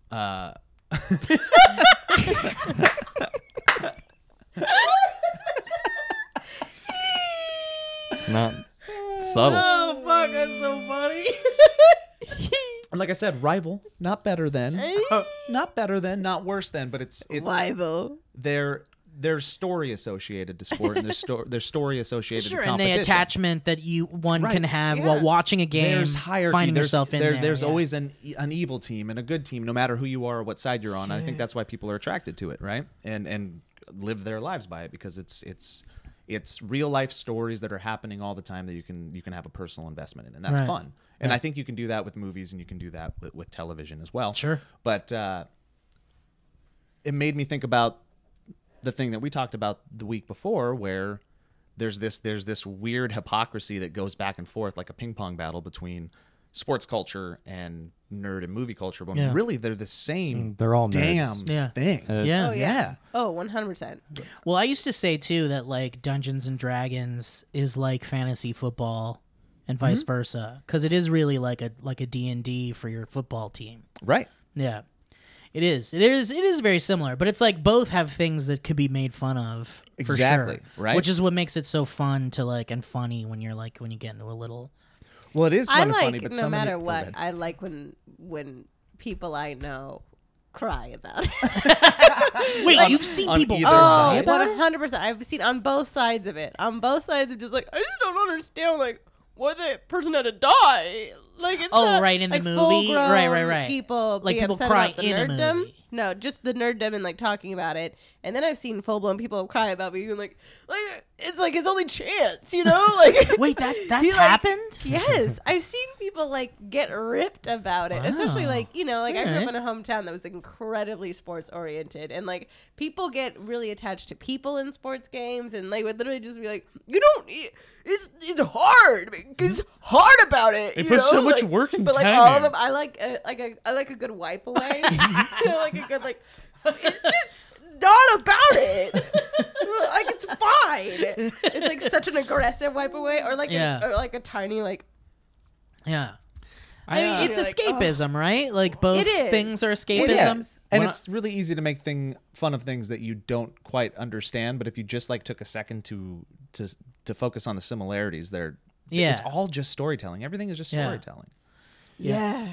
It's not subtle. Oh, fuck, that's so funny. And like I said, rival, not better than, not worse than, but it's rival. There's story associated to sport, and there's story associated to competition. And the attachment that one can have while watching a game, there's hierarchy. finding yourself in there. There's always an evil team and a good team, no matter who you are or what side you're on. I think that's why people are attracted to it, right? And live their lives by it, because it's real life stories that are happening all the time that you can have a personal investment in, and that's fun. And I think you can do that with movies, and you can do that with television as well. Sure. But it made me think about the thing that we talked about the week before, where there's this weird hypocrisy that goes back and forth, like a ping pong battle between sports culture and nerd and movie culture, when really they're the same. They're all damn nerds. thing. Oh, 100%. Well, I used to say too that like Dungeons and Dragons is like fantasy football and vice versa, because it is really like a D&D for your football team. Right. Yeah. It is very similar, but it's like both have things that could be made fun of. Exactly, for sure, right? Which is what makes it so fun to like, and funny when you get into a little. Well, it is fun and funny, but no matter what, I like when people I know cry about it. Wait, you've seen people cry about it? 100%. I've seen on both sides of it. On both sides of just like, I just don't understand like why the person had to die. Like it's not, right, in the like, movie, full-grown right. People like be people upset cry about the in a nerddom. movie. No, just the nerddom and like talking about it. And then I've seen full blown people cry about being like it's like his only chance, you know? Like wait, that's he, happened? Yes, I've seen people like get ripped about it, especially Wow. like I grew Alright. up in a hometown that was incredibly sports oriented, and like people get really attached to people in sports games, and they would literally just be like, it's hard. It's hard about it. They you put know? so much Like, work and but like time all in. of them, I like a good wipe away. Like a good like. It's just not about it. Like it's fine. It's like such an aggressive wipe away, or like a tiny like. Yeah. I mean, it's like, escapism, right? Like both It is. things are It escapism. is. And it's really easy to make fun of things that you don't quite understand, but if you just like took a second to focus on the similarities, it's all just storytelling. Everything is just storytelling. Yeah.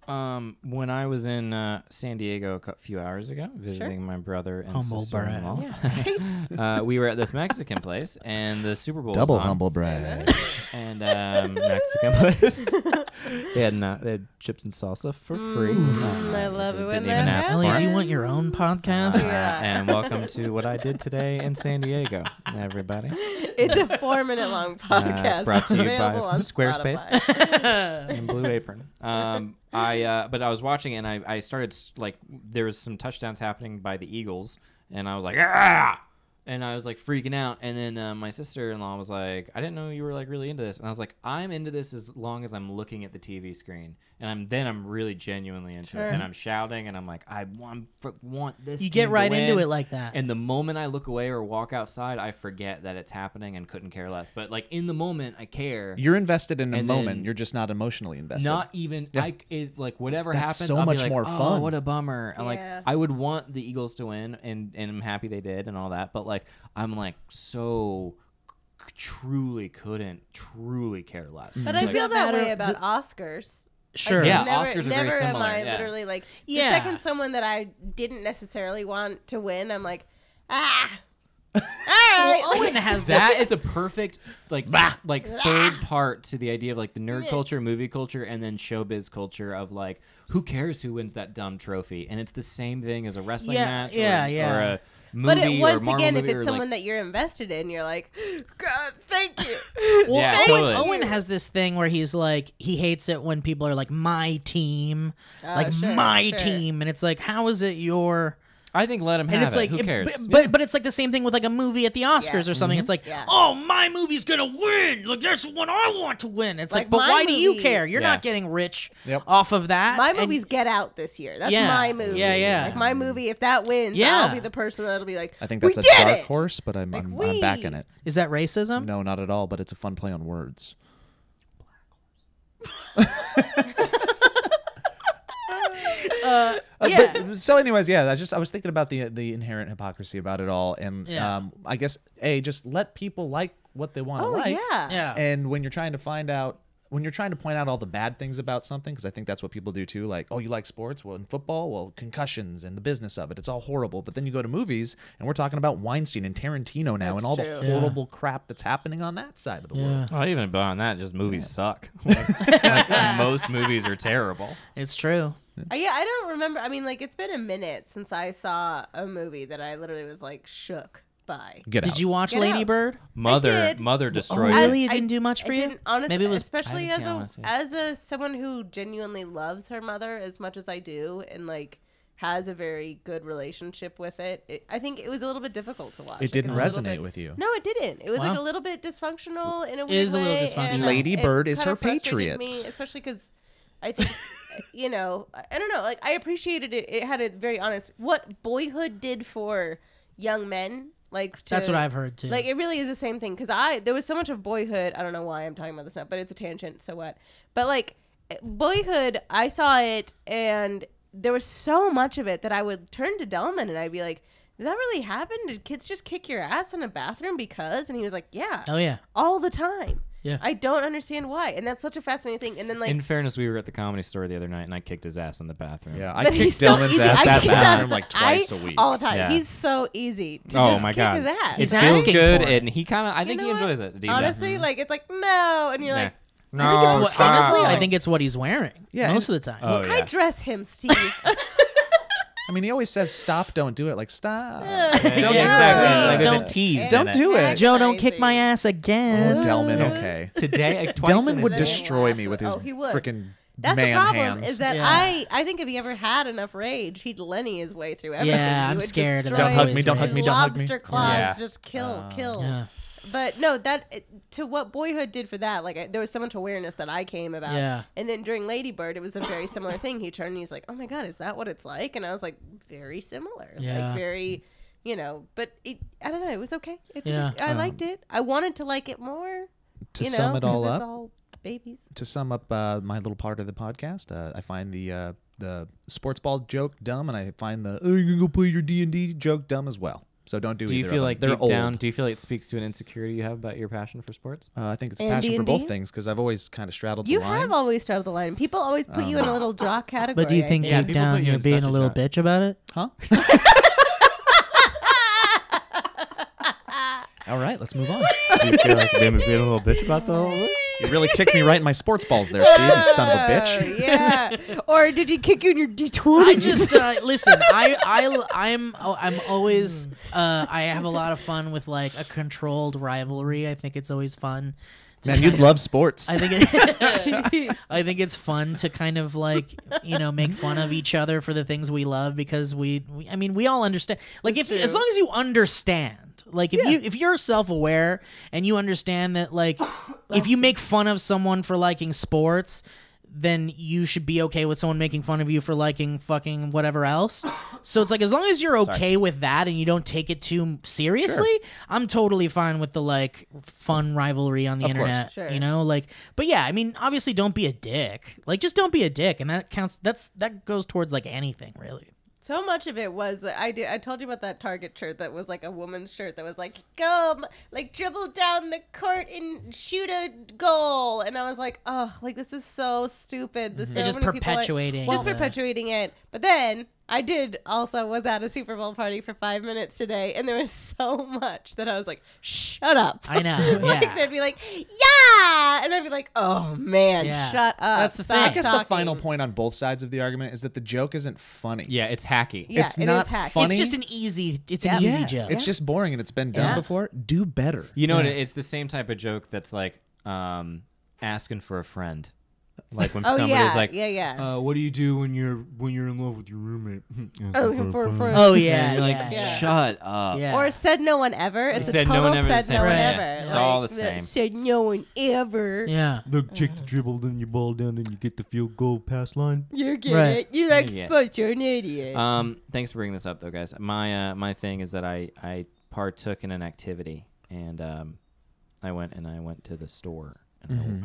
When I was in San Diego a few hours ago, visiting my brother and sister-in-law, we were at this Mexican place, and the Super Bowl was on. humble brag. And Mexican place. They had chips and salsa for free. I love it when didn't that even ask Ellie, for it. do you want your own podcast? And welcome to what I did today in San Diego, everybody. It's a 4-minute long podcast. It's brought to you available by on Squarespace Spotify. and Blue Apron. But I was watching it, and I started like there was some touchdowns happening by the Eagles, and I was like, ah! And I was like freaking out, and then my sister-in-law was like, "I didn't know you were like really into this." And I was like, "I'm into this as long as I'm looking at the TV screen, and I'm really genuinely into it, and I'm shouting, and I'm like, I want this." You get right into it like that. And the moment I look away or walk outside, I forget that it's happening and couldn't care less. But like in the moment, I care. You're invested in the And moment. then- You're just not emotionally invested. Not even like whatever That's happens. so I'll much be like, more oh, fun. what a bummer. And like Yeah. I would want the Eagles to win, and I'm happy they did and all that. But like I'm like so truly care less. But It's I like, feel that matter- way about Oscars. Sure. Yeah, never, Oscars are never very am similar, I yeah. literally like Yeah. the second someone that I didn't necessarily want to win, I'm like, all right. Well, Owen has that this. is a perfect like third part to the idea of like the nerd culture, movie culture, and then showbiz culture of like who cares who wins that dumb trophy, and it's the same thing as a wrestling match, or a But movie once or Marvel again, if movie it's or, someone like, that you're invested in, you're like, God, thank you. Well, Yeah, Owen, totally. Owen has this thing where he's like, he hates it when people are like, my team, Sure, my sure. team, and it's like, how is it your? I think let him And have it's it. like, Who cares? but it's like the same thing with like a movie at the Oscars Yeah. or something. It's like, Yeah. oh, my movie's gonna win. Like that's what I want to win. It's like, Like, but my why do you movie- care? You're Yeah. not getting rich Yep. off of that. My and- movie's Get Out this year. That's Yeah. my movie. Yeah. Like my movie, if that wins, Yeah. I'll be the person that'll be like, I think we that's a did dark it! horse, but I'm we- backing it. Is that racism? No, not at all. But it's a fun play on words. Yeah. So, anyways, yeah, I was thinking about the inherent hypocrisy about it all, and Yeah. I guess just let people like what they want to Oh, like. yeah. Yeah. And when you're trying to point out all the bad things about something, because I think that's what people do too, like, oh, you like sports? Well, in football, well, concussions and the business of it, it's all horrible. But then you go to movies, and we're talking about Weinstein and Tarantino now, That's and all true. the horrible crap that's happening on that side of the world. Well, even beyond that, just movies suck. Like, most movies are terrible. It's true. Yeah, I don't remember. I mean, like, it's been a minute since I saw a movie that I literally was like shook by. Get Did out. you watch Get Lady out. Bird? did. Mother Oh, destroyed really? it. It didn't do much for I you? didn't, honestly, Maybe it was. especially I haven't seen it, as a someone who genuinely loves her mother as much as I do, and like has a very good relationship with it. I think it was a little bit difficult to watch. It didn't Like, it's a little resonate bit- with you. No, it didn't. It was Wow. like a little bit dysfunctional in a weird is a little way, dysfunctional. and, Lady it Bird is kind her of frustrated Patriots. me, especially because I think, you know, I don't know. Like I appreciated it. It had a very honest what Boyhood did for young men. Like That's what I've heard too. Like it really is the same thing because there was so much of Boyhood. I don't know why I'm talking about this now, but it's a tangent. So what? But like Boyhood, I saw it and there was so much of it that I would turn to Delman and I'd be like, "Did that really happen? Did kids just kick your ass in a bathroom because?" And he was like, "Yeah, oh yeah. all the time." Yeah. I don't understand why, and that's such a fascinating thing. And then like In fairness, we were at the Comedy Store the other night, and I kicked his ass in the bathroom. Yeah, I But he's kick so Dillman's easy. ass I at kick the his ass. bathroom like twice a week. all the time. Yeah. He's so easy to Oh just my kick god, his ass. it He's feels asking good, for it. and he kind of. I think You he know what? enjoys it. deep down. Honestly, like it's like no, and you're Nah. like, No, I think it's what, stop. honestly, I think it's what he's wearing. Yeah, most of the time. Oh, I yeah. dress him, Steve. I mean, he always says, "Stop! Don't do it!" Like, stop! Yeah, Don't do exactly. it. Like, there's Don't- a tease. Don't in do it. Joe, don't kick my ass again. Oh, Delman, okay. Today, like, twice Delman in a would day. destroy me with his Oh, he would. freaking That's man the problem. hands. Is that Yeah. I think if he ever had enough rage, he'd Lenny his way through everything. Yeah, He I'm would scared of destroy that. Don't hug me, don't his hug me, don't hug me. Lobster claws Yeah. just kill. Yeah. But no, to what Boyhood did for that, like there was so much awareness that I came about. Yeah. And then during Lady Bird, it was a very similar thing. He turned and he's like, "Oh my god, is that what it's like?" And I was like, "Very similar." Yeah. Like very, but I don't know. It was okay. Yeah. I liked it. I wanted to like it more. To you know, sum it all 'cause up, it's all babies. to sum up my little part of the podcast, I find the sports ball joke dumb, and I find the "oh, you can go play your D&D" joke dumb as well. So don't do Do either you of feel them. like They're deep old. down? Do you feel like it speaks to an insecurity you have about your passion for sports? I think it's a And passion for both D&D? things because I've always kind of straddled You the line. have always straddled the line. People always put you in a little jock category. But do you I think Yeah, deep people down put you you're in being such a a little job. bitch about it? Huh? All right, let's move on. Do you feel like being a little bitch about the whole thing? You really kicked me right in my sports balls there, Steve, you son of a bitch. Oh, yeah. Or did he kick you in your D20? I just listen. I'm always I have a lot of fun with like a controlled rivalry. I think it's always fun. to Man, kind you'd of- love sports. I think it, I think it's fun to kind of like make fun of each other for the things we love because we all understand. Like as long as you understand Like if you're self-aware and you understand that, like, if you make fun of someone for liking sports, then you should be okay with someone making fun of you for liking fucking whatever else. So it's like, as long as you're okay with that and you don't take it too seriously, I'm totally fine with the, like, fun rivalry on the internet. Sure. You know, like, but yeah, I mean, obviously don't be a dick. Like, just don't be a dick, and that counts. That goes towards, like, anything, really. So much of it was that I told you about that Target shirt that was like a woman's shirt that was like, go, like, dribble down the court and shoot a goal. And I was like, oh, like, this is so stupid. There's so They're just many people, like, perpetuating. perpetuating it. But then I was at a Super Bowl party for 5 minutes today, and there was so much that I was like, shut up. I know. Like, Yeah. they'd be like, yeah. And I'd be like, oh, man, Yeah. shut up. That's the Stop thing. I guess talking. the final point on both sides of the argument is that the joke isn't funny. Yeah, it's hacky. Yeah, It's it not is hacky. funny. It's just an easy Yeah. joke. It's just boring and it's been done Yeah. before. Do better. You know what? Yeah. It's the same type of joke that's like asking for a friend. Like when Oh, somebody's yeah. like, Yeah. what do you do when you're in love with your roommate? Oh, for Oh yeah, And you're like, yeah. shut up. Yeah. Or said no one ever. It's a Said no total one ever, said same no one right. ever. It's all the same. Said no one ever. Yeah. Look, check the dribble, then you ball down, then you get the field goal pass line. You get Right. it. You like Yeah. sports. You're an idiot. Thanks for bringing this up, though, guys. My thing is that I partook in an activity, and I went to the store and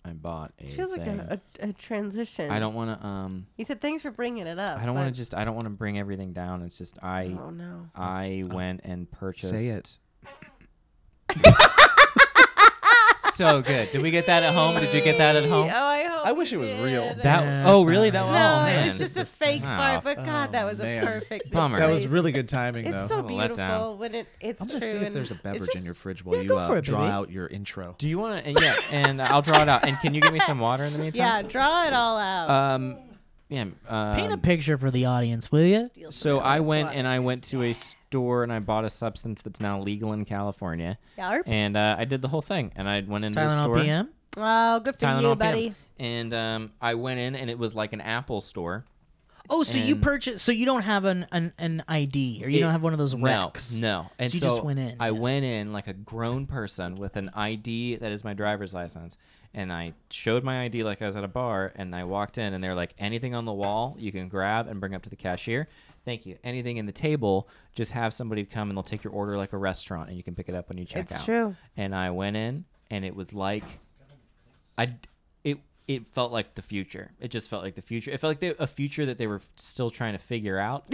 I bought a It feels like thing. a transition. I don't want to He said thanks for bringing it up. I don't want to I don't want to bring everything down. It's just Oh no. I went and purchased. Say it. So good. Did we get that at home? Did you get that at home? Oh, I hope. I wish it was you real. did. That Yeah, oh it's really? not That right. No, oh, man. it's just a fake fart. But God, that was man. a perfect Bummer. That was place. really good timing, though. It's so What a letdown. beautiful when it's I'm true. gonna see if and there's a it's beverage just- in your fridge while Yeah, you go for it, draw baby. out your intro. Do you want to? Yeah, and I'll draw it out. And can you give me some water in the Yeah, meantime? draw it all out. Yeah. Paint a picture for the audience, will you? Steal some So I Ellen's went water. and I went to a store and I bought a substance that's now legal in California. Yarp. And I did the whole thing. And I went into the Tylenol store. PM. Oh, good for Tylenol you, PM. buddy. And I went in and it was like an Apple store. Oh, so you And- purchased? So you don't have an ID, or you don't have one of those recs? No. And So you just went in, I yeah. went in like a grown person with an ID that is my driver's license. And I showed my ID like I was at a bar. And I walked in and they're like, anything on the wall you can grab and bring up to the cashier. Thank you. Anything in the table, just have somebody come and they'll take your order like a restaurant and you can pick it up when you check out. It's true. And I went in and it was like, it felt like the future. It just felt like the future. It felt like a future that they were still trying to figure out.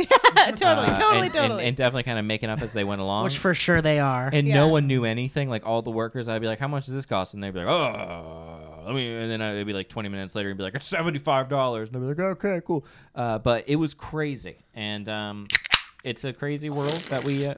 Totally. And definitely kind of making up as they went along. Which for sure they are. And Yeah. no one knew anything. Like all the workers, I'd be like, "How much does this cost?" And they'd be like, "Oh, let me." And then it'd be like 20 minutes later, and be like, "It's $75." And I'd be like, "Okay, cool." But it was crazy, and it's a crazy world that we.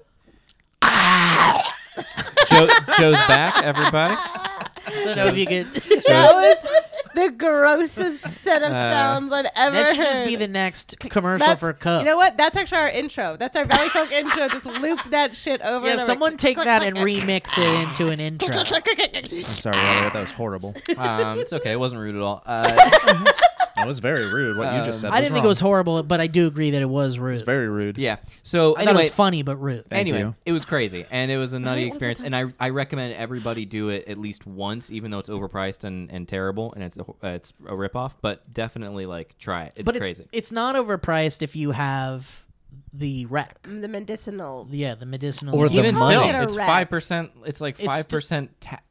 Joe's back, everybody. I don't know if you could. That was the grossest set of sounds I'd ever That heard. should just be the next commercial That's- for Coke. You know what? That's actually our intro. That's our Valleyfolk intro. Just loop that shit over. Yeah, and over. someone take Click, that click, and click. remix it into an intro. I'm sorry, Elliot. That was horrible. It's okay. It wasn't rude at all. That was very rude. What you just said. I didn't think it was wrong. horrible, but I do agree that it was rude. It's very rude. Yeah. So I thought it anyway, was funny but rude. anyway, you. it was crazy and it was a nutty What was the experience. And I recommend everybody do it at least once, even though it's overpriced and terrible and it's a ripoff. But definitely like try it. It's But crazy. it's not overpriced if you have the rec. The medicinal. Yeah, the medicinal. Or the Even money. still, Get a it's rack. 5%. It's like It's 5%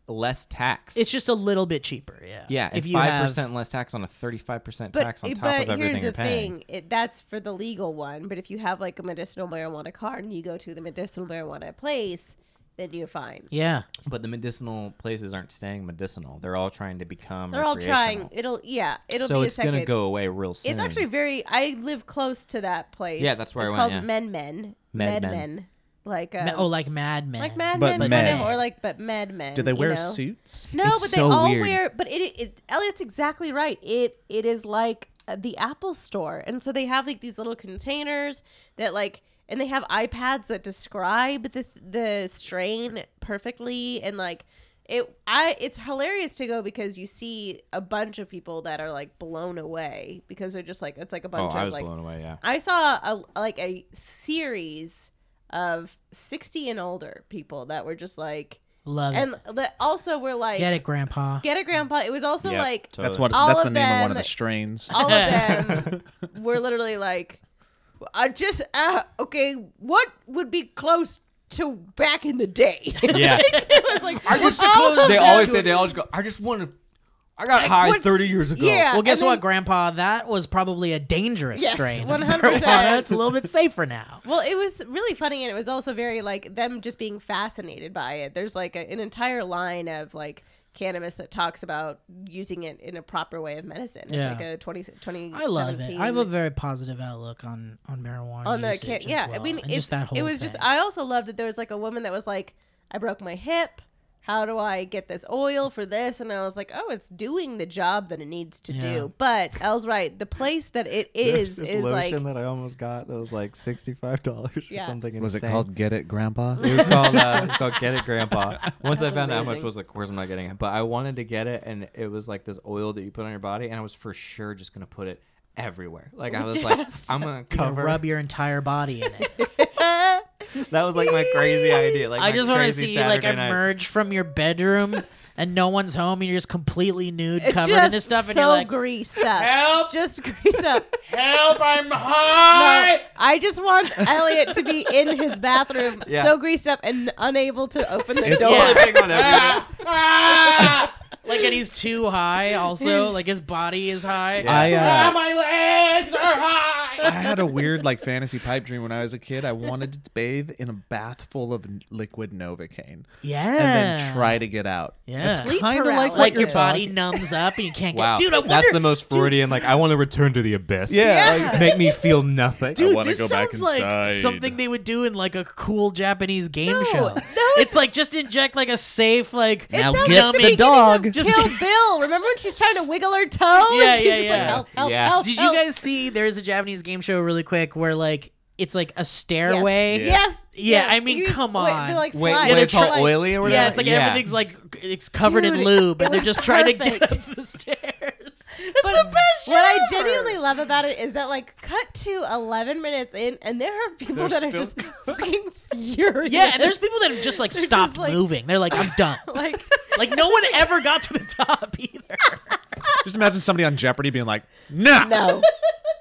less tax. It's just a little bit cheaper. Yeah. yeah, If and you 5% have, less tax on a 35% But, tax on top but of everything here's you're the paying. thing. That's for the legal one. But if you have like a medicinal marijuana card and you go to the medicinal marijuana place, then you're fine. Yeah. But the medicinal places aren't staying medicinal. They're all trying to become They're all trying. recreational. It'll So be a it's second. going to go away real soon. It's actually very. I live close to that place. Yeah, that's where I it's went, called yeah. Men. MedMen. Like like Mad Men. like Mad But Men, men. kind of, or like but Mad Men. Did they wear you know? suits? No, It's but they so all weird. wear. But it Elliot's exactly right. It is like the Apple Store, and so they have like these little containers that like, and they have iPads that describe the strain perfectly, and like it's hilarious to go because you see a bunch of people that are like blown away because they're just like it's like a bunch I of was like blown away, yeah. I saw a series of 60 and older people that were just like, Love it. and that also were like, Get it, Grandpa. Get it, Grandpa. It was also Yep, like, totally. all That's the of name of one them- of the strains. all of them were literally like, I just, okay, what would be close to back in the day? Yeah. It was like, I just all of they them- always say, they always go, I just want to, I got high what's- 30 years ago. Yeah. Well, guess and what, then- Grandpa? That was probably a dangerous Yes, strain. of 100%. marijuana. It's a little bit safer now. Well, it was really funny, and it was also very like them just being fascinated by it. There's like an entire line of like cannabis that talks about using it in a proper way of medicine. It's Yeah. like a 2017. I love it. I have a very positive outlook on marijuana on the usage yeah. as well. I mean, and just that whole it was thing. just. I also loved that there was like a woman that was like, I broke my hip. How do I get this oil for this? And I was like, oh, it's doing the job that it needs to Yeah. do. But Elle's right. The place that it There's is this is like. lotion that I almost got that was like $65 or Yeah. something. Was it insane. called Get It, Grandpa? It was called Get It, Grandpa. Once I found out how much, amazing. I was like, "Where's am I getting it?" But I wanted to get it, and it was like this oil that you put on your body, and I was for sure just gonna put it everywhere. Like I was like, Just- I'm gonna You're gonna cover. rub your entire body in it. That was like my crazy idea. Like I my just want to crazy see you like Saturday night. emerge from your bedroom and no one's home and you're just completely nude, It's covered in just this stuff, so and you're like, greased up. Help! Just greased up. "Help! I'm No, high!" I just want Elliot to be in his bathroom, Yeah. so greased up and unable to open the It's door. Only thing on everything. Ah! Like, and he's too high. Also, like his body is high. I My legs are high. I had a weird like fantasy pipe dream when I was a kid. I wanted to bathe in a bath full of liquid Novocaine Yeah. and then try to get out. Yeah. It's Sleep kind of like paralysis. Like what your you're body talking- numbs up and you can't Wow, get. Dude, I wonder. that's the most Freudian. Like I want to return to the abyss. Yeah, Yeah. like, Make me feel nothing. Dude, wanna this go back sounds like inside. something they would do in like a cool Japanese game No, show. no, It's like just inject like a safe like It Now sounds get like the beginning of dog. Just Kill get- Bill. Remember when she's trying to wiggle her toe? Yeah, and she's yeah, just yeah. like, help, help, Yeah. help, Did you help. guys see there's a Japanese game show really quick where like it's like a stairway? Yes. Yeah, yes. I mean, come Wait, on. they're like Wait, slides. Yeah, they're it's all trying- oily or whatever. Yeah, it's like everything's like it's covered in Dude, lube it and they're was just trying to get perfect. up the stairs. But It's the best shit what I ever. genuinely love about it is that, like, cut to 11 minutes in, and there are people They're that are still- just fucking furious. Yeah, and there's people that have just like They're stopped just like- moving. They're like, I'm done. like, Like no one ever got to the top either. Just imagine somebody on Jeopardy being like, "Nah, no,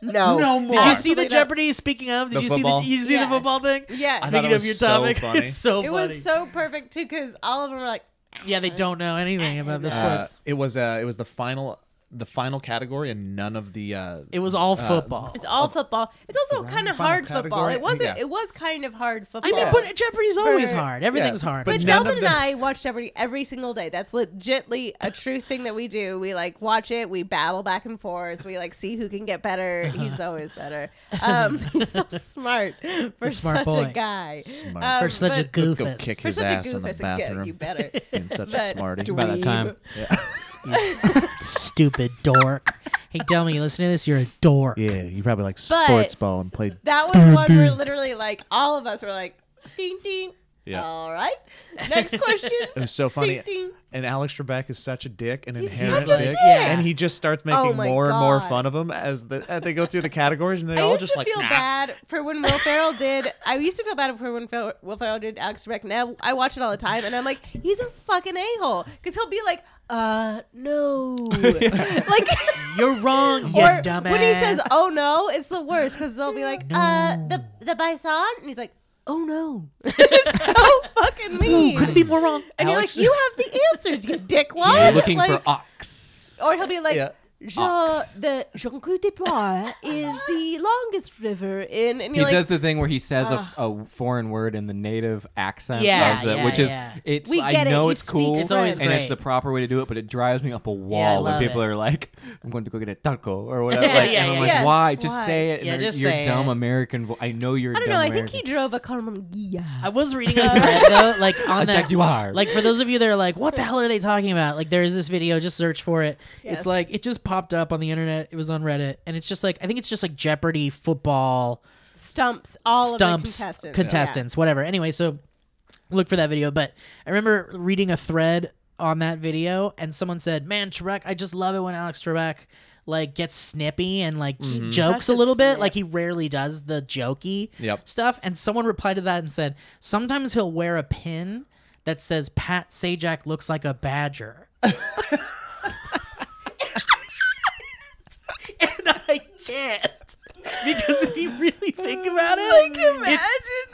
no, No more." Did you see the Absolutely not. Jeopardy? Speaking of, did The you football? see the Yes. football thing? Yes. I thought Speaking it of your was so topic, funny. it's so It funny. was so perfect too because all of them were like, Yeah, they don't know anything about the sports. It was the final category, and none of the. It was all football. it's all football. It's also kind of final hard football. category? It wasn't. Yeah. It was kind of hard I football. mean, but Jeopardy's always For- hard. Everything's Yeah, hard. But none Delvin of and the- I watch Jeopardy every single day. That's legitly a true thing that we do. We like watch it. We battle back and forth. We like see who can get better. He's always better. He's so smart for smart such boy. a guy. Smart. For such a but- goofus. Let's go kick For his such a ass in the goofus, bathroom. you better. Being such a But- smarty. About that time. Stupid dork. Hey, tell me, you listen to this, you're a dork. Yeah, you probably like But- sports ball and played. That was one where literally like all of us were like, ding ding. Yeah. All right. Next question. It was so funny. Ding ding. And Alex Trebek is such a dick, an He's inherent such a dick, dick. and he just starts Oh making my more and more God. fun of him as they go through the categories, and they I all used just to like, feel nah. bad for when Will Ferrell did. I used to feel bad for when Will Ferrell did Alex Trebek. Now I watch it all the time, and I'm like, he's a fucking a-hole because he'll be like, no, like, You're wrong, you or dumbass. when he says, oh no, it's the worst because they'll be like, No. the bison, and he's like, oh no, it's so fucking mean. couldn't be more wrong. And Alex- you're like, you have the answers, you dickwad. You're looking like, for ox. or he'll be like, Yeah. the Jonquille des Bois is the longest river in, and He you're like, does the thing where he says a foreign word in the native accent, Yeah, of the- yeah, which is yeah. it's. We I get it, know you it's speak cool, It's always and great. it's the proper way to do it, but it drives me up a I wall when love people it. are like, "I'm going to go get a taco" or whatever. Yeah, like, yeah, and I'm yeah. like, Yes, "Why? Just why? say it." And Yeah, they're- just your say dumb it. American. I know you're. I don't know. dumb I think American. he drove a Colombiya. I was reading a thread though, like on A that. Jaguar. Like for those of you that are like, what the hell are they talking about? Like there is this video, just search for it. Yes. It's like it just popped up on the internet. It was on Reddit, and it's just like I think it's just like Jeopardy football Stumps all stumps of the contestants, whatever. Anyway, so look for that video. But I remember reading a thread on that video, and someone said, "Man, Trebek, I just love it when Alex Trebek like gets snippy and like Mm-hmm. jokes Such a a little bit. snip. Like he rarely does the jokey Yep. stuff. And someone replied to that and said, sometimes he'll wear a pin that says Pat Sajak looks like a badger. And I can't. Because if you really think about it,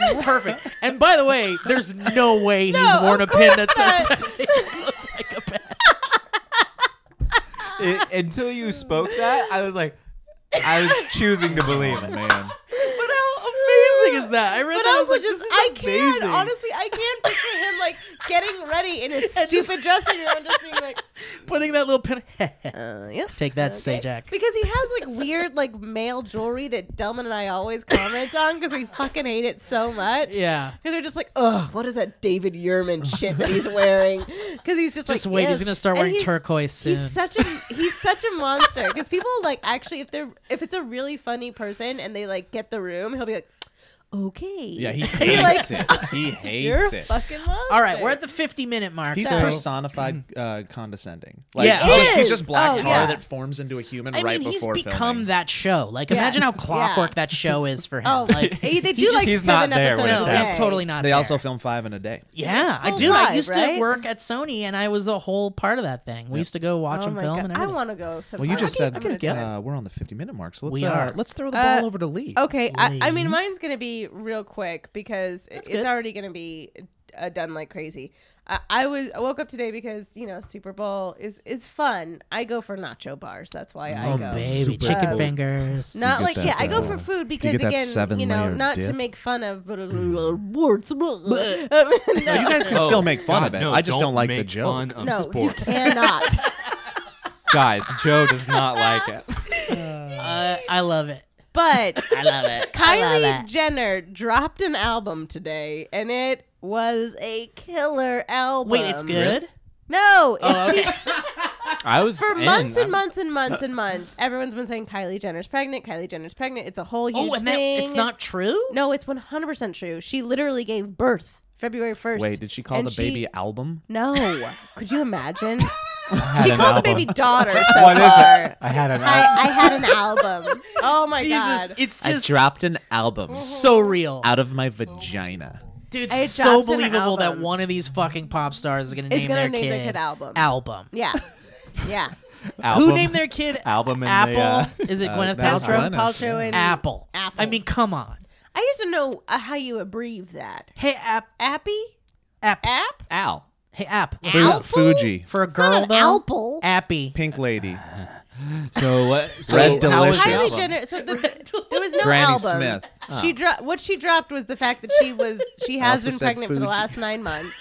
it's perfect. And by the way, there's no way he's worn a pin that says Pat Sajak looks like a badger. Until you spoke that, I was choosing to believe it. Man. But how amazing is that? I read But that. I was also like, just, this is I amazing. can't, honestly, I can't picture him like getting ready in his stupid dressing room and just being like, Putting that little pin. yeah. Take that, Okay. Sajak. Because he has like weird like male jewelry that Delman and I always comment on because we fucking hate it so much. Yeah. Because we're just like, ugh, what is that David Yurman shit that he's wearing? Because he's just Just like, wait, "Ew." he's gonna start And wearing turquoise soon. He's such a monster. Because people like actually if it's a really funny person and they like get the room, he'll be like, okay. Yeah, he And you're like, hates it. He You're hates a it. fucking monster. All right, we're at the 50-minute mark. He's so personified condescending. Yeah. He's Is. just black Oh, tar yeah. that forms into a human I right mean, he's before become filming. that show. Like, imagine how Yes, clockwork yeah. that show is for him. Oh, Like, they do just- like he's not 7 there episodes when a it's no, day. he's totally not They there. also film 5 in a day. Yeah, I full do. I drive, used right? to work at Sony, and I was a whole part of that thing. We used to go watch Oh him my film God. and I everything. want to go sometime. Well, you just said I'm gonna do it. we're on the 50-minute mark, so let's We are. let's throw the ball over to Lee. Okay, I mean Lee? mine's gonna be real quick because it's good. already gonna be done like crazy. I woke up today because Super Bowl is fun. I go for nacho bars. That's why I Oh, go. baby, Super chicken Bowl. fingers. Not get like that, I go for food because get that again, 7-layer not to dip? make fun of. No, you guys can still make fun of it. I just don't like the joke. No, you cannot. Guys, Joe does not like it. I love it. But I love it. Kylie Jenner dropped an album today, and it was a killer album. Wait, it's good? No, Oh, okay. I was for in. months and months and months and months, everyone's been saying Kylie Jenner's pregnant. Kylie Jenner's pregnant. It's a whole huge Oh, and thing. it's not true? No, it's 100% true. She literally gave birth February 1st. Wait, did she call and the baby album? No. Could you imagine? had She an called the album. baby daughter so What is far. it? I had an album. I had an album. Oh my Jesus, God. it's I just dropped an album so real. out of my vagina. Dude, I it's so dropped an believable that album. one of these fucking pop stars is going to It's name gonna their name kid their kid album. Album. Yeah. Yeah. Album. Who named their kid Album in Apple? the, Is it Gwyneth that's Paltrow? Gwyneth. Paltrow and Apple. Apple. I mean, come on. I just don't know how you abbreviate that. Hey, Appy? App. App? Al. Hey, App. Let's Apple? go. Fuji. For a Not girl, an though. apple. Appy. Pink Lady. So what? So Red how was the Delicious. Kylie album? Jenner. So there was no Granny album. Smith. She what she dropped was the fact that she has Also been said pregnant for the Fuji. last 9 months.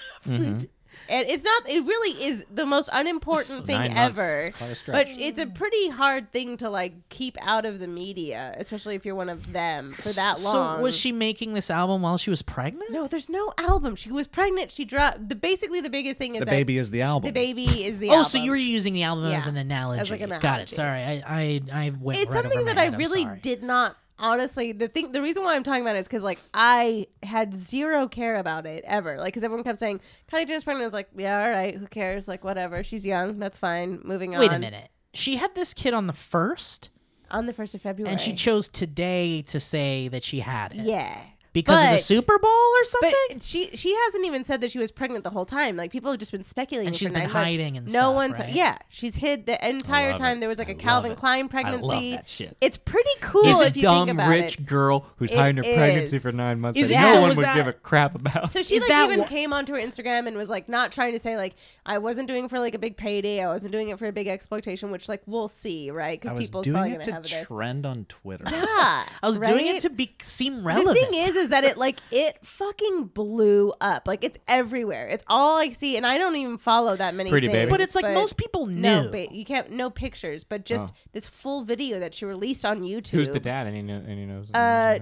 And it's not. It really is the most unimportant thing 9 months. ever. Quite a stretch. But it's a pretty hard thing to like keep out of the media, especially if you're one of them for that long. So was she making this album while she was pregnant? No, there's no album. She was pregnant. She dropped. Basically, the biggest thing is The that baby is the album. the baby is the Oh, album. so you were using the album as Yeah, an analogy. as like an Got it. analogy. Sorry, I went It's right something over that my I head. I'm really sorry. did not. Honestly, the reason why I'm talking about it is because like I had zero care about it ever. Like, because everyone kept saying Kylie Jenner's pregnant. I was like, yeah, all right, who cares? Like, whatever. She's young. That's fine. Moving on. Wait a minute. She had this kid on the 1st, On the 1st of February. and she chose today to say that she had it. Yeah. Because of the But- Super Bowl or something? But she hasn't even said that she was pregnant the whole time. Like people have just been speculating. And she's for been 9 months. hiding and no stuff, one's right? Yeah, she's hid the entire love time. it. There was like I a love Calvin it. Klein I pregnancy. love that shit. It's pretty cool He's a if you dumb think about rich it. girl who's It hiding her pregnancy is. for 9 months Is that it- no so one was would that- give a crap about. So she Is like that even wha- came onto her Instagram and was like not trying to say like I wasn't doing it for like a big payday. I wasn't doing it for a big exploitation, which like we'll see, right? I Because was people's doing probably it gonna to have this. trend on Twitter. Yeah, I was doing right? it to seem The relevant. thing is that it fucking blew up. Like it's everywhere. It's all I see, and I don't even follow that many. Pretty things, Baby. But it's like most people No, knew. but you can't. No pictures, but just Oh. this full video that she released on YouTube. Who's the dad? Any knows?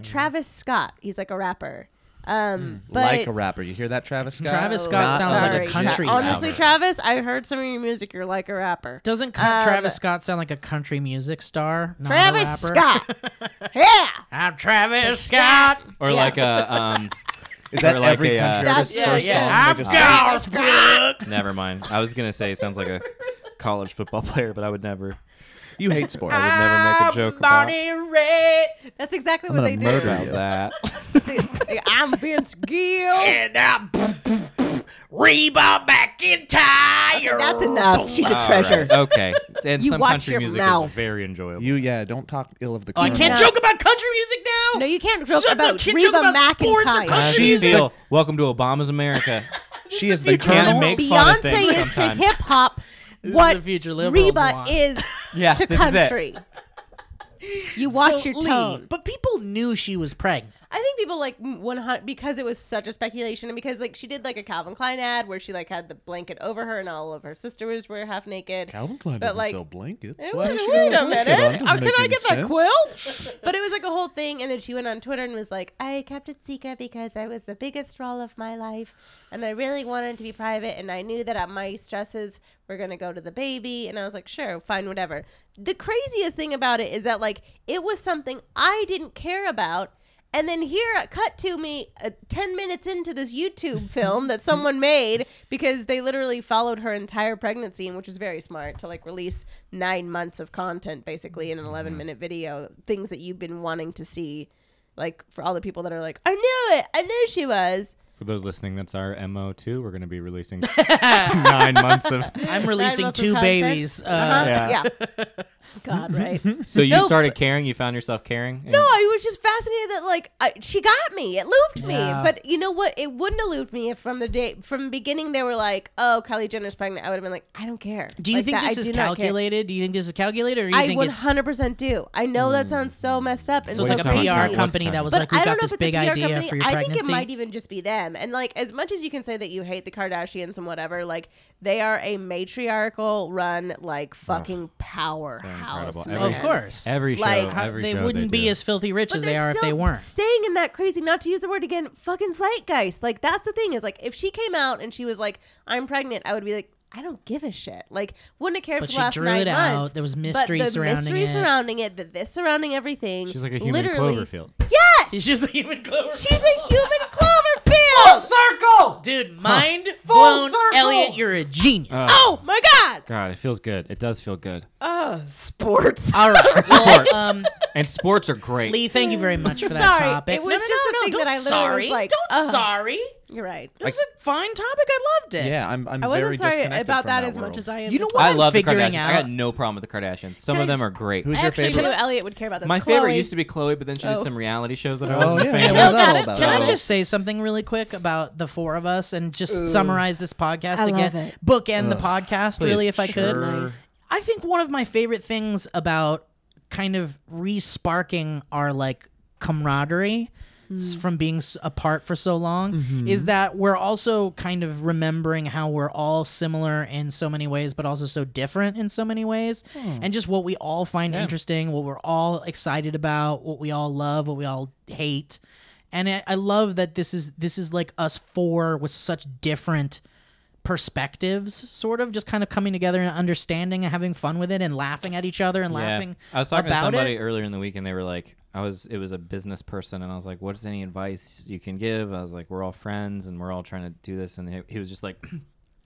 Travis Scott. He's like a rapper. But Like a rapper. You hear that, Travis Scott? Travis Scott Not sounds like a sorry, country Tra- Honestly, rapper. Travis, I heard some of your music. You're like a rapper. Doesn't Travis Scott sound like a country music star? Not Travis a rapper? Scott. Yeah. I'm Travis Scott. Or Yeah. like a Is that Or like every a, country That's- artist's yeah, first yeah. song? I'm They just Garth Brooks. never mind. I was gonna say it sounds like a college football player, but I would never. You hate sports. I would never make a joke about That's exactly I'm what gonna they murder do. you. that. Like, I'm Vince Gill. And I'm Reba McIntyre. Okay, that's enough. She's a treasure. All right, okay. And You some watch country your music mouth. is very enjoyable. Don't talk ill of the Oh, I colonel. can't joke about country music now. No, you can't joke Shut about up, can't Reba joke about sports or McIntyre. country How do you She's feel? Welcome to Obama's America. She is the can't colonel. make fun of things Beyonce is to sometimes. hip hop This is what the future liberals Reba want. is Yeah, to this is it. country. You watch So, your Lee, tone. but people knew she was pregnant. I think people like 100 because it was such a speculation and because like she did like a Calvin Klein ad where she like had the blanket over her and all of her sisters were half naked. Calvin Klein But, doesn't like, sell blankets. Hey, Why wait is she wait got a blanket minute. on? Doesn't Can make I any get that sense. quilt? But it was like a whole thing. And then she went on Twitter and was like, I kept it secret because I was the biggest role of my life. And I really wanted to be private. And I knew that my stresses were going to go to the baby. And I was like, sure, fine, whatever. The craziest thing about it is that like it was something I didn't care about. And then here, cut to me 10 minutes into this YouTube film that someone made because they literally followed her entire pregnancy, and which is very smart to like release 9 months of content basically in an 11-minute video, things that you've been wanting to see. Like for all the people that are like, I knew it, I knew she was. For those listening, that's our MO too. We're going to be releasing 9 months of. I'm releasing months of 2 content. babies. Yeah. Yeah. God, right? So you No, started caring. You found yourself caring. No, I was just fascinated that like she got me. It looped me. Yeah. But you know what? It wouldn't have looped me if from the beginning they were like, "Oh, Kylie Jenner's pregnant." I would have been like, "I don't care." Do you Like, think that- this I is do not care. calculated? Do you think this is calculated, or do you I think it's 100% do. I know that sounds so messed up and so What it's like it a sounds PR like. company What's that was but like, "We I don't got know this if it's big a PR idea company. for your I pregnancy"? think it might even just be them. And like, as much as you can say that you hate the Kardashians and whatever, like they are a matriarchal run, like fucking powerhouse. incredible. Man. Of course. Every show, Like, every they show wouldn't be do. as filthy rich But as they they're are if they still weren't. staying in that crazy, not to use the word again, fucking zeitgeist. Like that's the thing is like if she came out and she was like, I'm pregnant, I would be like, I don't give a shit. Like wouldn't have cared But for she the last drew 9 it months. out. There was But mystery the surrounding mystery it. surrounding it, this surrounding everything. She's like a human literally, Cloverfield. Yes, He's just a human Cloverfield. she's a human Cloverfield. circle, dude. Mind blown, Elliot. You're a genius. Oh my god. God, it feels good. It does feel good. Sports. All right. Sports. Well, And sports are great. Lee, thank you very much for that Sorry, topic. it was just a thing don't that I literally sorry. was like, don't sorry. You're right. It's a fine topic. I loved it. Yeah, I'm I very wasn't sorry disconnected about from that that as much world. as I am. You know just what I I'm love the figuring Kardashians. out? I got no problem with the Kardashians. Some of them Guys, are great. Who's I your actually favorite? knew Elliot would care about this. My favorite Chloe. used to be Chloe, but then she did Oh. some reality shows that I Oh, wasn't yeah, a fan yeah, of. what's that all Can about? Can I So- just say something really quick about the 4 of us and just summarize this podcast I again? love it. Bookend the podcast, Please. really, if I This could. is nice. I think one of my favorite things about kind of re-sparking our like camaraderie from being apart for so long is that we're also kind of remembering how we're all similar in so many ways, but also so different in so many ways, and just what we all find interesting, what we're all excited about, what we all love, what we all hate. And I love that this is like us 4 with such different perspectives, sort of just kind of coming together and understanding and having fun with it and laughing at each other and laughing I was talking to about somebody it. earlier in the week, and they were like, it was a business person, and I was like, what's any advice you can give? I was like, we're all friends, and we're all trying to do this, and he was just like,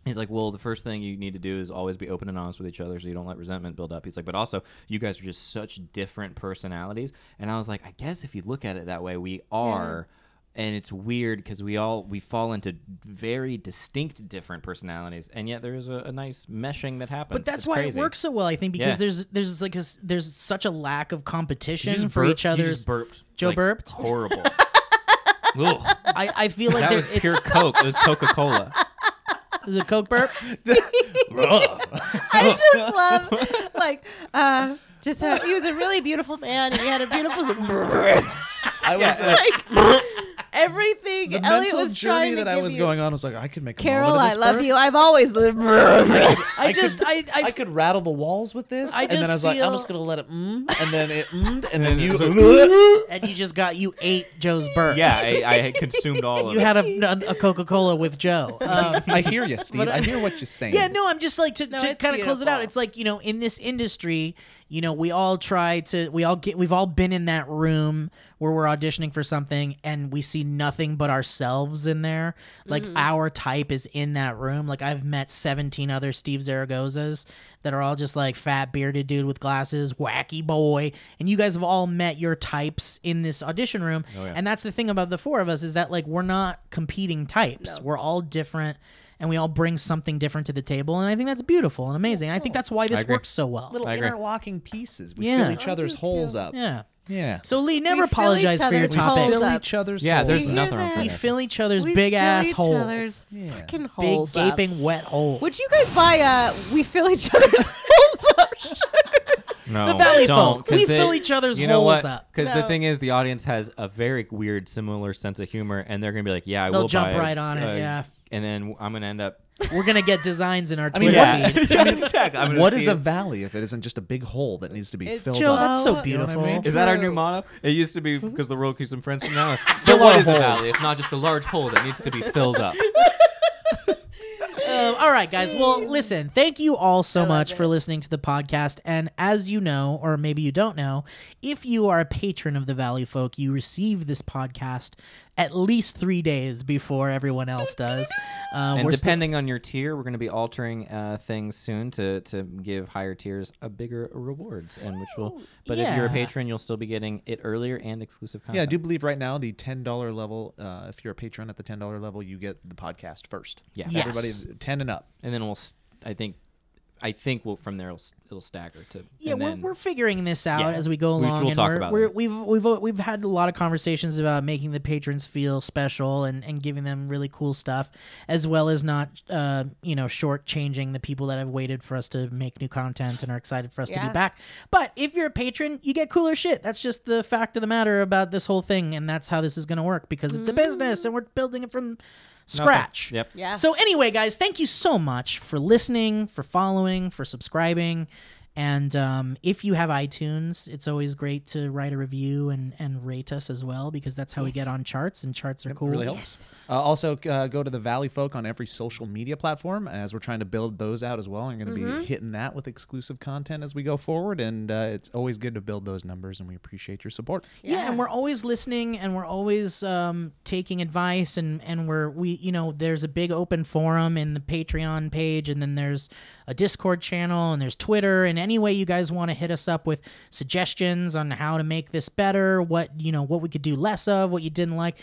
he's like, well, the first thing you need to do is always be open and honest with each other so you don't let resentment build up. He's like, but also, you guys are just such different personalities, and I was like, I guess if you look at it that way, we are. And it's weird because we fall into very distinct different personalities, and yet there is a nice meshing that happens. But that's It's why crazy. it works so well, I think, because Yeah. there's such a lack of You competition just for burped- each you other's. just burped. Joe like, burped? Horrible. Ugh. I feel like That was it's pure Coke. It was Coca-Cola. is it Coke burp? I just love, like, he was a really beautiful man, and he had a beautiful. I was Everything the Elliot mental was trying journey to that I give was you. going on was like, I could make a Carol, moment of I this love burp. you. I've always lived. I could rattle the walls with this, I and then just I was like, I'm feel- just gonna let it, and then it, and then you. And you ate Joe's burp. Yeah, I consumed all of You it. had a Coca-Cola with Joe. I hear you, Steve. I hear what you're saying. Yeah, no, I'm just like to No, kind it's of close it out. beautiful. It's like, in this industry, we all we've all been in that room where we're auditioning for something and we see nothing but ourselves in there. Like our type is in that room. Like I've met 17 other Steve Zaragozas that are all just like fat bearded dude with glasses, wacky boy. And you guys have all met your types in this audition room. Oh, yeah. And that's the thing about the four of us is that like we're not competing types. We're all different. And we all bring something different to the table, and I think that's beautiful and amazing. And I think that's why this works so well. Little I agree. interlocking pieces. We Yeah. fill each other's holes up. Yeah. Yeah. So Lee, never We fill apologize each for your other's topic. holes Fill up. each other's Yeah, holes. there's Do you nothing hear wrong that? We with that. fill each other's We big fill ass each holes. other's Yeah. fucking Big holes up. gaping wet holes. Would you guys buy a we fill each other's holes up shirt? No, the Valleyfolk. don't, 'cause We they- fill each other's you know holes what? up. Because the No. thing is, the audience has a very weird, similar sense of humor, and they're gonna be like, "Yeah, I They'll will jump buy right on it, yeah. And then I'm gonna end up. We're gonna get designs in our I mean, Twitter feed. Exactly. I'm gonna What see is it. a valley if it isn't just a big hole that needs to be It's filled Joe, up? that's so You know beautiful. what I mean? Is that our new True. motto? It used to be because the world keeps them friends from now on. Fill But what our is a holes. valley? It's not just a large hole that needs to be filled up. All right, guys. Well, listen, thank you all so much for listening to the podcast. And as you know, or maybe you don't know, if you are a patron of the Valleyfolk, you receive this podcast at least 3 days before everyone else does. And we're depending on your tier, we're going to be altering things soon to give higher tiers a bigger rewards, and which will. But if you're a yeah. patron, you'll still be getting it earlier and exclusive content. Yeah, I do believe right now the $10 level, if you're a patron at the $10 level, you get the podcast first. Yeah. Yes. Everybody's 10 and up. And then I think we'll, from there it'll stagger to. Yeah, and then, we're figuring this out Yeah. as we go Which along. we'll and talk we're, about we're, later. we've had a lot of conversations about making the patrons feel special and giving them really cool stuff, as well as not shortchanging the people that have waited for us to make new content and are excited for us to be Yeah. back. But if you're a patron, you get cooler shit. That's just the fact of the matter about this whole thing, and that's how this is going to work because it's a business and we're building it from scratch. Yep. Yeah. So anyway, guys, thank you so much for listening, for following, for subscribing. And if you have iTunes, it's always great to write a review and rate us as well, because that's how we get on charts, and charts are cool. It really helps. Also, go to the Valleyfolk on every social media platform, as we're trying to build those out as well. I'm going to be hitting that with exclusive content as we go forward, and it's always good to build those numbers, and we appreciate your support. Yeah, and we're always listening, and we're always taking advice, and there's a big open forum in the Patreon page, and then there's a Discord channel, and there's Twitter, and any way you guys want to hit us up with suggestions on how to make this better, what we could do less of, what you didn't like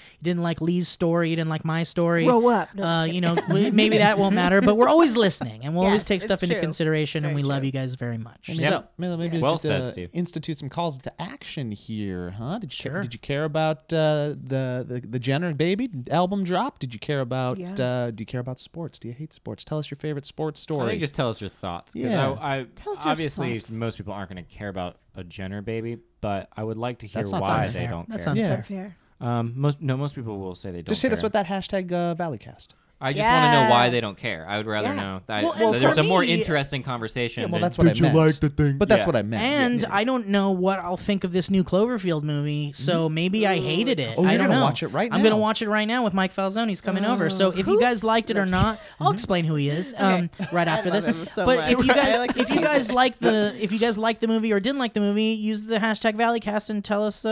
Lee's story, you didn't like my story. Grow up. No, just kidding. Maybe that won't matter, but we're always listening, and we'll always Yes, take stuff it's into true. consideration, and Very we love true. you guys very much. Yeah. So, Maybe Well just said, Steve. institute some calls to action here, huh? Sure. Did you care about the Jenner baby album drop? Did you care about Yeah. do you care about sports? Do you hate sports? Tell us your favorite sports I story. think just tell us your thoughts, because Yeah. I Tell us your obviously thoughts. most people aren't going to care about a Jenner baby, but I would like to hear That's not why unfair. they don't That's care. unfair. Fair. Most people will say they don't. Just hit us care. with that hashtag Valleycast. I just want to know why Yeah. they don't care. I would rather Yeah. know that Well, there's for a more me- interesting conversation. Yeah, well, than- that's what I Did you meant. like the thing? But that's Yeah. what I meant. And Yeah. I don't know what I'll think of this new Cloverfield movie, so maybe I hated it. Oh, I you're don't gonna know. watch it right I'm gonna now. watch it right now with Mike Falzone. He's coming over. So if you guys liked it or not, I'll explain who he is right after love this. him so But much. if you I guys like to if you tease guys it. if you guys liked the movie or didn't like the movie, use the hashtag Valleycast and tell us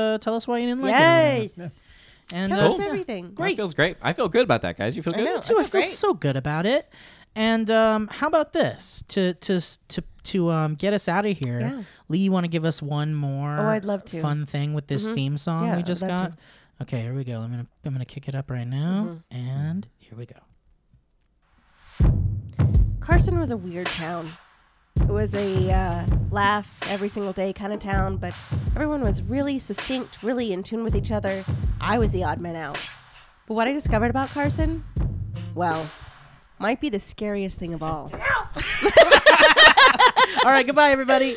why you didn't like it. Yes. And Tell us yeah. everything. That Great. feels great. I feel good about that, guys. You feel I good? know. Too. I feel great. so good about it. And how about this to get us out of here? Yeah. Lee, you want to give us one more? Oh, I'd love to. Fun thing with this theme song Yeah, we I'd just love got. to. Okay, here we go. I'm gonna kick it up right now, and here we go. Carson was a weird town. It was a laugh every single day kind of town, but everyone was really succinct, really in tune with each other. I was the odd man out. But what I discovered about Carson, well, might be the scariest thing of all. All right, goodbye, everybody.